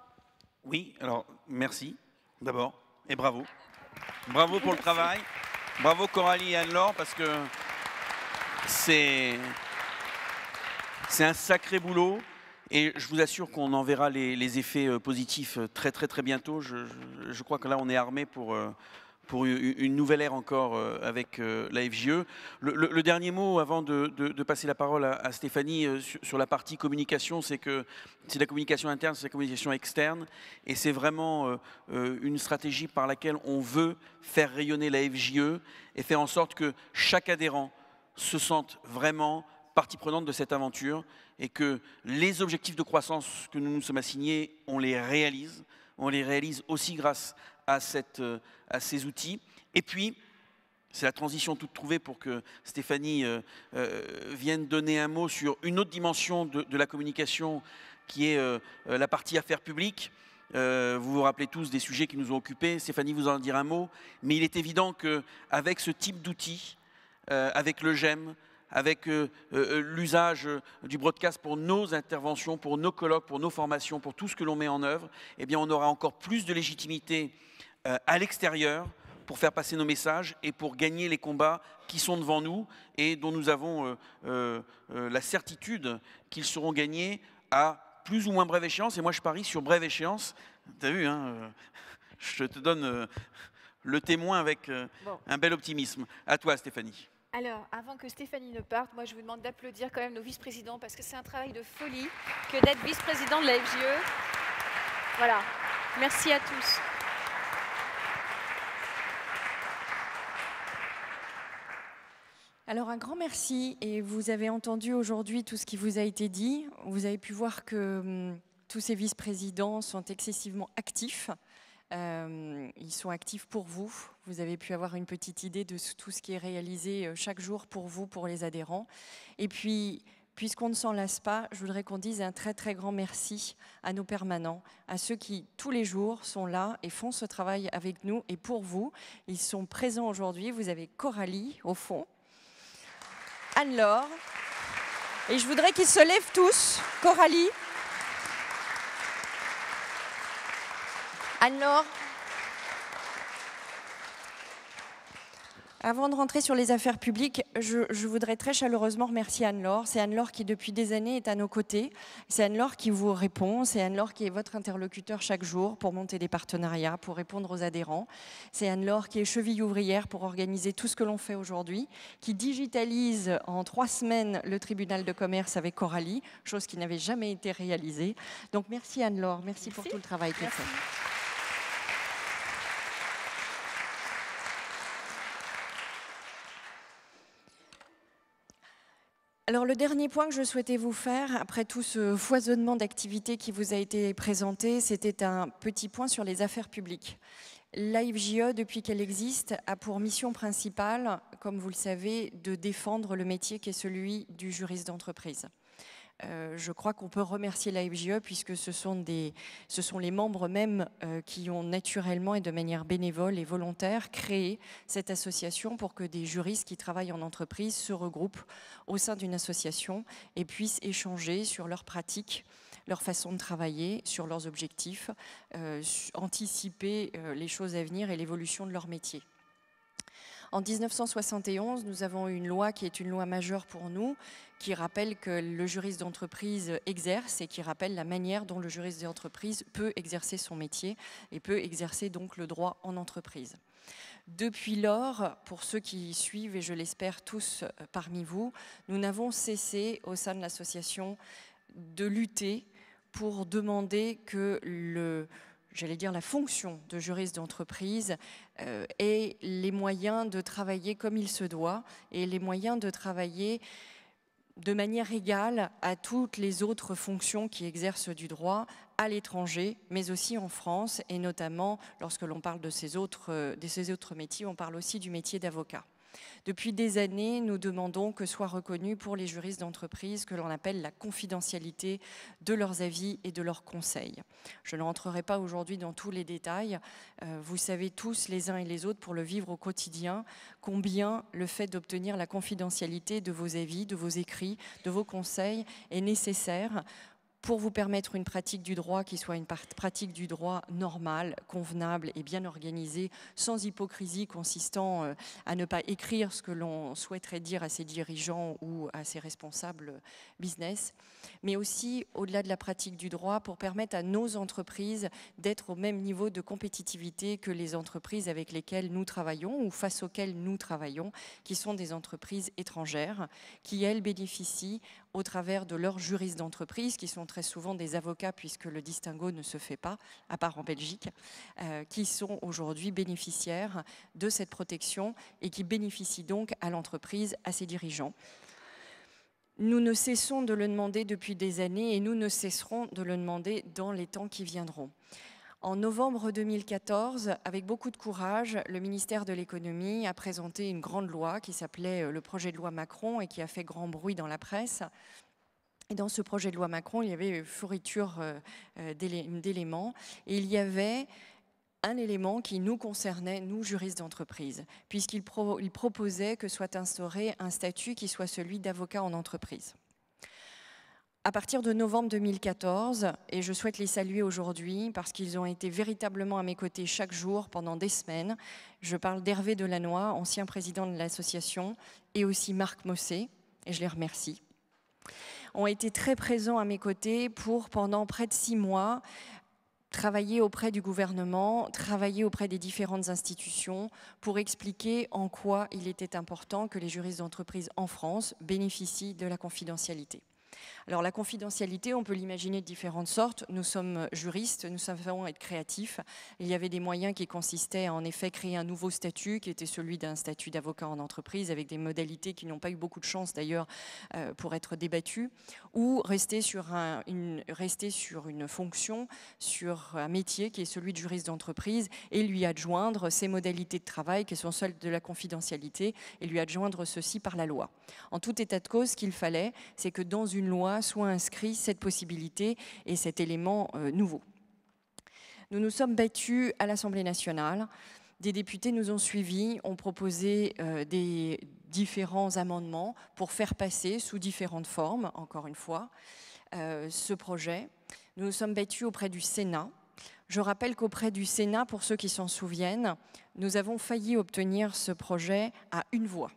Oui, alors merci d'abord et bravo. Bravo pour le travail. Bravo Coralie et Anne-Laure parce que c'est un sacré boulot et je vous assure qu'on en verra les effets positifs très bientôt. Je crois que là on est armé pour une nouvelle ère encore avec la FJE. Le dernier mot avant de passer la parole à Stéphanie sur la partie communication, c'est que c'est la communication interne, c'est la communication externe, et c'est vraiment une stratégie par laquelle on veut faire rayonner la FJE et faire en sorte que chaque adhérent se sente vraiment partie prenante de cette aventure et que les objectifs de croissance que nous nous sommes assignés, on les réalise. On les réalise aussi grâce à ces outils. Et puis, c'est la transition toute trouvée pour que Stéphanie vienne donner un mot sur une autre dimension de la communication qui est la partie affaires publiques. Vous vous rappelez tous des sujets qui nous ont occupés. Stéphanie vous en dira un mot. Mais il est évident qu'avec ce type d'outils, avec le GEM, avec l'usage du broadcast pour nos interventions, pour nos colloques, pour nos formations, pour tout ce que l'on met en œuvre, eh bien, on aura encore plus de légitimité à l'extérieur pour faire passer nos messages et pour gagner les combats qui sont devant nous et dont nous avons la certitude qu'ils seront gagnés à plus ou moins brève échéance. Et moi, je parie sur brève échéance. Tu as vu, hein, je te donne le témoin avec un bel optimisme. À toi, Stéphanie. Alors, avant que Stéphanie ne parte, moi je vous demande d'applaudir quand même nos vice-présidents parce que c'est un travail de folie que d'être vice-président de la FJE. Voilà, merci à tous. Alors un grand merci, et vous avez entendu aujourd'hui tout ce qui vous a été dit. Vous avez pu voir que tous ces vice-présidents sont excessivement actifs. Ils sont actifs pour vous. Vous avez pu avoir une petite idée de tout ce qui est réalisé chaque jour pour vous, pour les adhérents. Et puis, puisqu'on ne s'en lasse pas, je voudrais qu'on dise un très très grand merci à nos permanents, à ceux qui tous les jours sont là et font ce travail avec nous et pour vous. Ils sont présents aujourd'hui. Vous avez Coralie au fond, Anne-Laure, et je voudrais qu'ils se lèvent tous. Coralie, Anne-Laure. Avant de rentrer sur les affaires publiques, je voudrais très chaleureusement remercier Anne-Laure. C'est Anne-Laure qui, depuis des années, est à nos côtés. C'est Anne-Laure qui vous répond. C'est Anne-Laure qui est votre interlocuteur chaque jour pour monter des partenariats, pour répondre aux adhérents. C'est Anne-Laure qui est cheville ouvrière pour organiser tout ce que l'on fait aujourd'hui, qui digitalise en 3 semaines le tribunal de commerce avec Coralie, chose qui n'avait jamais été réalisée. Donc merci Anne-Laure, merci pour tout le travail qu'elle fait. Alors le dernier point que je souhaitais vous faire, après tout ce foisonnement d'activités qui vous a été présenté, c'était un petit point sur les affaires publiques. L'AFJE, depuis qu'elle existe, a pour mission principale, comme vous le savez, de défendre le métier qui est celui du juriste d'entreprise. Je crois qu'on peut remercier l'AFJE puisque ce sont les membres même qui ont naturellement et de manière bénévole et volontaire créé cette association pour que des juristes qui travaillent en entreprise se regroupent au sein d'une association et puissent échanger sur leurs pratiques, leur façon de travailler, sur leurs objectifs, anticiper les choses à venir et l'évolution de leur métier. En 1971, nous avons une loi qui est une loi majeure pour nous, qui rappelle que le juriste d'entreprise exerce et qui rappelle la manière dont le juriste d'entreprise peut exercer son métier et peut exercer donc le droit en entreprise. Depuis lors, pour ceux qui suivent, et je l'espère tous parmi vous, nous n'avons cessé au sein de l'association de lutter pour demander que la fonction de juriste d'entreprise ait les moyens de travailler comme il se doit et les moyens de travailler de manière égale à toutes les autres fonctions qui exercent du droit à l'étranger, mais aussi en France, et notamment lorsque l'on parle de ces autres métiers, on parle aussi du métier d'avocat. Depuis des années, nous demandons que soit reconnue pour les juristes d'entreprise que l'on appelle la confidentialité de leurs avis et de leurs conseils. Je ne rentrerai pas aujourd'hui dans tous les détails. Vous savez tous, les uns et les autres, pour le vivre au quotidien, combien le fait d'obtenir la confidentialité de vos avis, de vos écrits, de vos conseils est nécessaire pour vous permettre une pratique du droit qui soit une pratique du droit normale, convenable et bien organisée, sans hypocrisie consistant à ne pas écrire ce que l'on souhaiterait dire à ses dirigeants ou à ses responsables business, mais aussi au-delà de la pratique du droit pour permettre à nos entreprises d'être au même niveau de compétitivité que les entreprises avec lesquelles nous travaillons ou face auxquelles nous travaillons, qui sont des entreprises étrangères, qui elles bénéficient au travers de leurs juristes d'entreprise, qui sont très souvent des avocats, puisque le distinguo ne se fait pas, à part en Belgique, qui sont aujourd'hui bénéficiaires de cette protection et qui bénéficient donc à l'entreprise, à ses dirigeants. Nous ne cessons de le demander depuis des années et nous ne cesserons de le demander dans les temps qui viendront. En novembre 2014, avec beaucoup de courage, le ministère de l'économie a présenté une grande loi qui s'appelait le projet de loi Macron et qui a fait grand bruit dans la presse. Et dans ce projet de loi Macron, il y avait fourriture d'éléments et il y avait un élément qui nous concernait, nous, juristes d'entreprise, puisqu'il proposait que soit instauré un statut qui soit celui d'avocat en entreprise. À partir de novembre 2014, et je souhaite les saluer aujourd'hui parce qu'ils ont été véritablement à mes côtés chaque jour pendant des semaines, je parle d'Hervé Delannoy, ancien président de l'association, et aussi Marc Mossé, et je les remercie, ont été très présents à mes côtés pour, pendant près de 6 mois, travailler auprès du gouvernement, travailler auprès des différentes institutions pour expliquer en quoi il était important que les juristes d'entreprise en France bénéficient de la confidentialité. Alors la confidentialité, on peut l'imaginer de différentes sortes. Nous sommes juristes, nous savons être créatifs. Il y avait des moyens qui consistaient à en effet créer un nouveau statut, qui était celui d'un statut d'avocat en entreprise, avec des modalités qui n'ont pas eu beaucoup de chance d'ailleurs pour être débattues, ou rester sur une fonction, sur un métier qui est celui de juriste d'entreprise, et lui adjoindre ces modalités de travail qui sont celles de la confidentialité, et lui adjoindre ceci par la loi. En tout état de cause, ce qu'il fallait, c'est que dans une loi soit inscrit cette possibilité et cet élément nouveau. Nous nous sommes battus à l'Assemblée nationale. Des députés nous ont suivis, ont proposé des différents amendements pour faire passer sous différentes formes, encore une fois, ce projet. Nous nous sommes battus auprès du Sénat. Je rappelle qu'auprès du Sénat, pour ceux qui s'en souviennent, nous avons failli obtenir ce projet à une voix.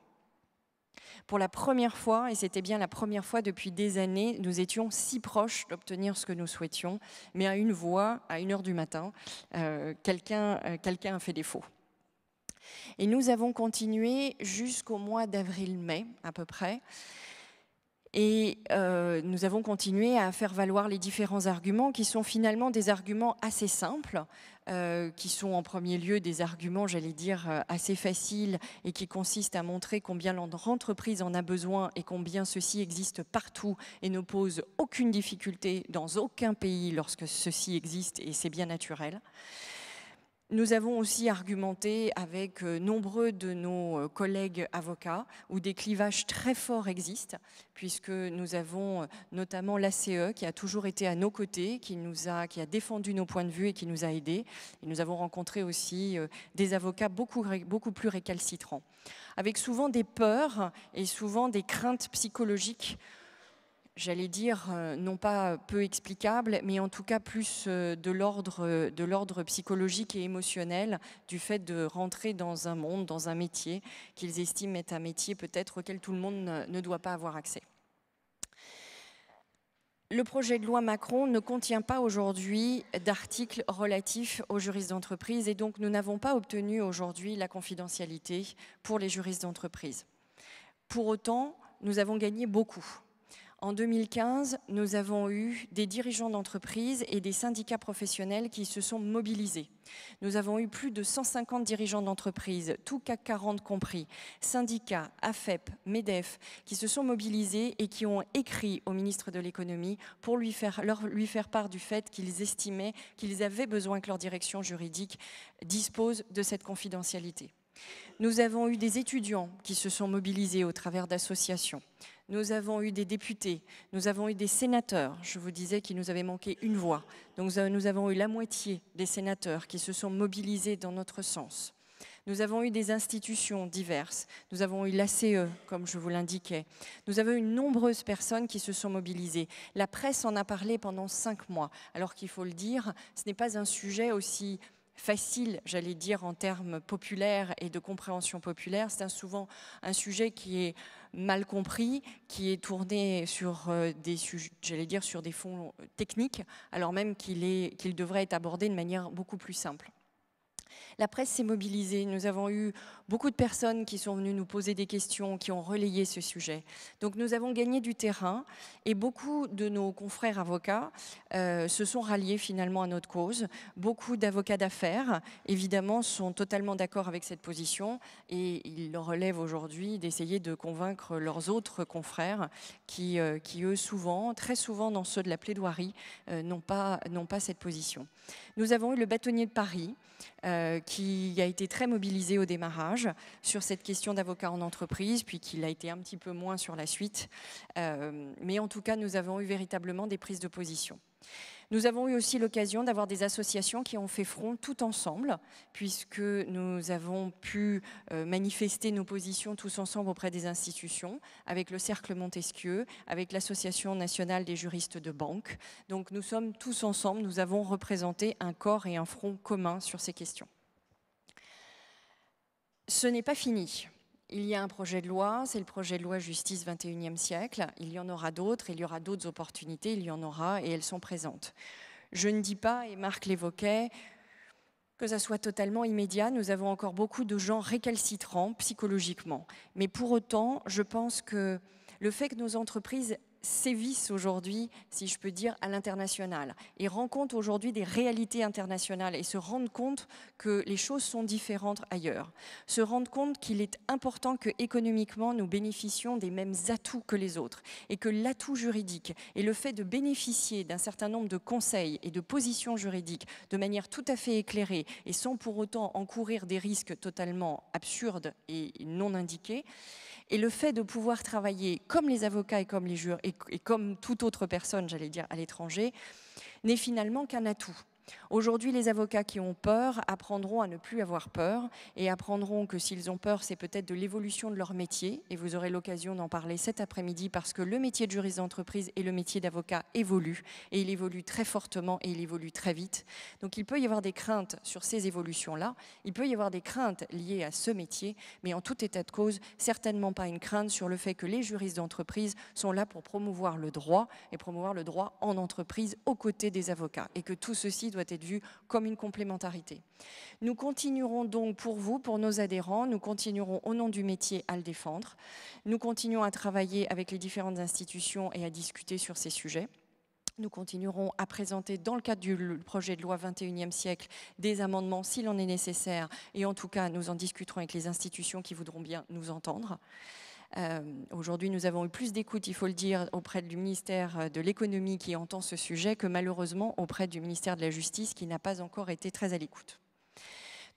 Pour la première fois, et c'était bien la première fois depuis des années, nous étions si proches d'obtenir ce que nous souhaitions, mais à une voix, à 1h du matin, quelqu'un a fait défaut. Et nous avons continué jusqu'au mois d'avril-mai, à peu près, et nous avons continué à faire valoir les différents arguments qui sont finalement des arguments assez simples, qui sont en premier lieu des arguments, j'allais dire, assez faciles et qui consistent à montrer combien l'entreprise en a besoin et combien ceci existe partout et ne pose aucune difficulté dans aucun pays lorsque ceci existe et c'est bien naturel. Nous avons aussi argumenté avec nombreux de nos collègues avocats où des clivages très forts existent, puisque nous avons notamment l'ACE qui a toujours été à nos côtés, qui a défendu nos points de vue et qui nous a aidés. Et nous avons rencontré aussi des avocats beaucoup plus récalcitrants, avec souvent des peurs et souvent des craintes psychologiques, j'allais dire, non pas peu explicables, mais en tout cas plus de l'ordre psychologique et émotionnel du fait de rentrer dans un monde, dans un métier qu'ils estiment être un métier peut-être auquel tout le monde ne doit pas avoir accès. Le projet de loi Macron ne contient pas aujourd'hui d'articles relatifs aux juristes d'entreprise et donc nous n'avons pas obtenu aujourd'hui la confidentialité pour les juristes d'entreprise. Pour autant, nous avons gagné beaucoup. En 2015, nous avons eu des dirigeants d'entreprise et des syndicats professionnels qui se sont mobilisés. Nous avons eu plus de 150 dirigeants d'entreprise, tout CAC 40 compris, syndicats, AFEP, MEDEF, qui se sont mobilisés et qui ont écrit au ministre de l'économie pour lui faire part du fait qu'ils estimaient qu'ils avaient besoin que leur direction juridique dispose de cette confidentialité. Nous avons eu des étudiants qui se sont mobilisés au travers d'associations. Nous avons eu des députés, nous avons eu des sénateurs, je vous disais qu'il nous avait manqué une voix. Donc nous avons eu la moitié des sénateurs qui se sont mobilisés dans notre sens. Nous avons eu des institutions diverses, nous avons eu l'ACE, comme je vous l'indiquais. Nous avons eu nombreuses personnes qui se sont mobilisées. La presse en a parlé pendant 5 mois, alors qu'il faut le dire, ce n'est pas un sujet aussi facile, j'allais dire, en termes populaires et de compréhension populaire. C'est souvent un sujet qui est mal compris, qui est tourné sur des sujets, j'allais dire, sur des fonds techniques, alors même qu'il devrait être abordé de manière beaucoup plus simple. La presse s'est mobilisée, nous avons eu beaucoup de personnes qui sont venues nous poser des questions, qui ont relayé ce sujet. Donc nous avons gagné du terrain et beaucoup de nos confrères avocats se sont ralliés finalement à notre cause. Beaucoup d'avocats d'affaires, évidemment, sont totalement d'accord avec cette position et il leur relève aujourd'hui d'essayer de convaincre leurs autres confrères qui eux, très souvent dans ceux de la plaidoirie, n'ont pas cette position. Nous avons eu le bâtonnier de Paris, qui a été très mobilisé au démarrage sur cette question d'avocat en entreprise, puis qu'il a été un petit peu moins sur la suite. Mais en tout cas, nous avons eu véritablement des prises de position. Nous avons eu aussi l'occasion d'avoir des associations qui ont fait front tout ensemble, puisque nous avons pu manifester nos positions tous ensemble auprès des institutions, avec le Cercle Montesquieu, avec l'Association nationale des juristes de banque. Donc nous sommes tous ensemble, nous avons représenté un corps et un front commun sur ces questions. Ce n'est pas fini. Il y a un projet de loi, c'est le projet de loi Justice 21e siècle. Il y en aura d'autres, il y aura d'autres opportunités, il y en aura et elles sont présentes. Je ne dis pas, et Marc l'évoquait, que ça soit totalement immédiat. Nous avons encore beaucoup de gens récalcitrants psychologiquement. Mais pour autant, je pense que le fait que nos entreprises sévissent aujourd'hui, si je peux dire, à l'international et rencontrent aujourd'hui des réalités internationales et se rendent compte que les choses sont différentes ailleurs. Se rendent compte qu'il est important que économiquement nous bénéficions des mêmes atouts que les autres et que l'atout juridique et le fait de bénéficier d'un certain nombre de conseils et de positions juridiques de manière tout à fait éclairée et sans pour autant encourir des risques totalement absurdes et non indiqués, et le fait de pouvoir travailler comme les avocats et comme les jurys et comme toute autre personne, j'allais dire, à l'étranger, n'est finalement qu'un atout. Aujourd'hui, les avocats qui ont peur apprendront à ne plus avoir peur et apprendront que s'ils ont peur, c'est peut-être de l'évolution de leur métier. Et vous aurez l'occasion d'en parler cet après-midi parce que le métier de juriste d'entreprise et le métier d'avocat évoluent. Et il évolue très fortement et il évolue très vite. Donc il peut y avoir des craintes sur ces évolutions-là. Il peut y avoir des craintes liées à ce métier. Mais en tout état de cause, certainement pas une crainte sur le fait que les juristes d'entreprise sont là pour promouvoir le droit et promouvoir le droit en entreprise aux côtés des avocats. Et que tout ceci doit être vu comme une complémentarité. Nous continuerons donc pour vous, pour nos adhérents, nous continuerons au nom du métier à le défendre. Nous continuons à travailler avec les différentes institutions et à discuter sur ces sujets. Nous continuerons à présenter dans le cadre du projet de loi 21e siècle des amendements s'il en est nécessaire et en tout cas nous en discuterons avec les institutions qui voudront bien nous entendre. Aujourd'hui, nous avons eu plus d'écoute, il faut le dire, auprès du ministère de l'économie qui entend ce sujet que malheureusement auprès du ministère de la Justice qui n'a pas encore été très à l'écoute.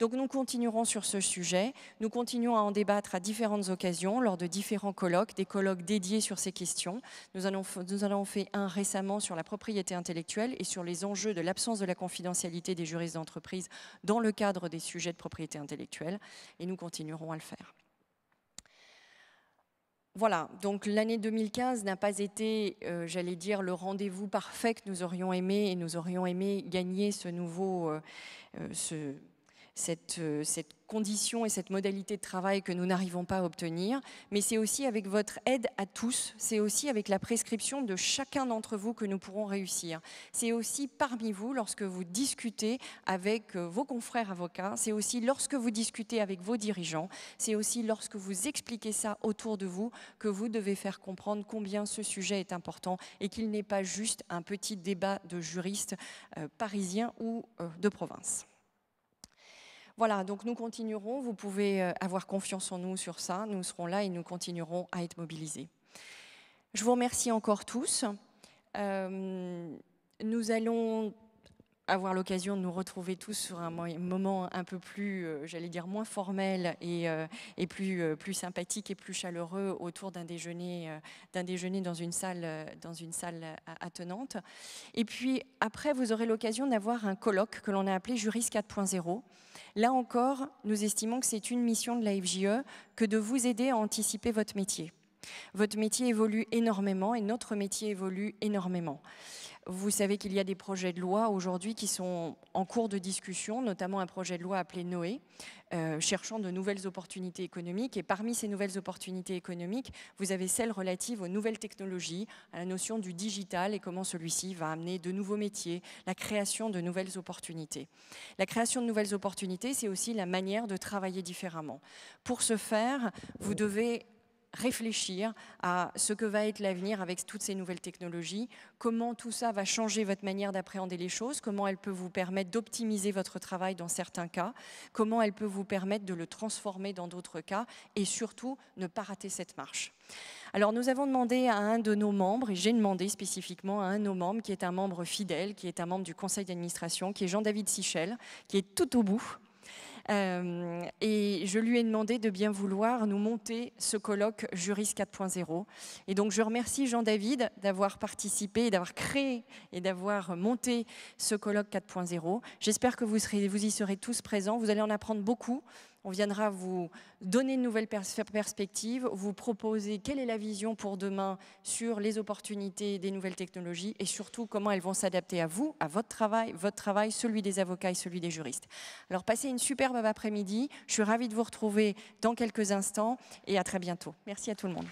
Donc nous continuerons sur ce sujet, nous continuons à en débattre à différentes occasions, lors de différents colloques, des colloques dédiés sur ces questions. Nous en avons fait un récemment sur la propriété intellectuelle et sur les enjeux de l'absence de la confidentialité des juristes d'entreprise dans le cadre des sujets de propriété intellectuelle et nous continuerons à le faire. Voilà, donc l'année 2015 n'a pas été, j'allais dire, le rendez-vous parfait que nous aurions aimé et nous aurions aimé gagner ce nouveau, cette condition et cette modalité de travail que nous n'arrivons pas à obtenir, mais c'est aussi avec votre aide à tous, c'est aussi avec la prescription de chacun d'entre vous que nous pourrons réussir. C'est aussi parmi vous, lorsque vous discutez avec vos confrères avocats, c'est aussi lorsque vous discutez avec vos dirigeants, c'est aussi lorsque vous expliquez ça autour de vous que vous devez faire comprendre combien ce sujet est important et qu'il n'est pas juste un petit débat de juristes parisiens ou de province. Voilà, donc nous continuerons, vous pouvez avoir confiance en nous sur ça, nous serons là et nous continuerons à être mobilisés. Je vous remercie encore tous. Nous allons avoir l'occasion de nous retrouver tous sur un moment un peu plus, j'allais dire, moins formel et plus sympathique et plus chaleureux autour d'un déjeuner dans une salle attenante. Et puis après, vous aurez l'occasion d'avoir un colloque que l'on a appelé Juriste 4.0. Là encore, nous estimons que c'est une mission de la FJE que de vous aider à anticiper votre métier. Votre métier évolue énormément et notre métier évolue énormément. Vous savez qu'il y a des projets de loi aujourd'hui qui sont en cours de discussion, notamment un projet de loi appelé Noé, cherchant de nouvelles opportunités économiques. Et parmi ces nouvelles opportunités économiques, vous avez celles relatives aux nouvelles technologies, à la notion du digital et comment celui-ci va amener de nouveaux métiers, la création de nouvelles opportunités. La création de nouvelles opportunités, c'est aussi la manière de travailler différemment. Pour ce faire, vous devez réfléchir à ce que va être l'avenir avec toutes ces nouvelles technologies, comment tout ça va changer votre manière d'appréhender les choses, comment elle peut vous permettre d'optimiser votre travail dans certains cas, comment elle peut vous permettre de le transformer dans d'autres cas et surtout ne pas rater cette marche. Alors nous avons demandé à un de nos membres, et j'ai demandé spécifiquement à un de nos membres qui est un membre fidèle, qui est un membre du conseil d'administration, qui est Jean-David Sichel, qui est tout au bout. Et je lui ai demandé de bien vouloir nous monter ce colloque Juriste 4.0. Et donc je remercie Jean-David d'avoir participé, d'avoir créé et d'avoir monté ce colloque 4.0. J'espère que vous y serez tous présents. Vous allez en apprendre beaucoup. On viendra vous donner une nouvelle perspective, vous proposer quelle est la vision pour demain sur les opportunités des nouvelles technologies et surtout comment elles vont s'adapter à vous, à votre travail, celui des avocats et celui des juristes. Alors passez une superbe après-midi. Je suis ravie de vous retrouver dans quelques instants et à très bientôt. Merci à tout le monde.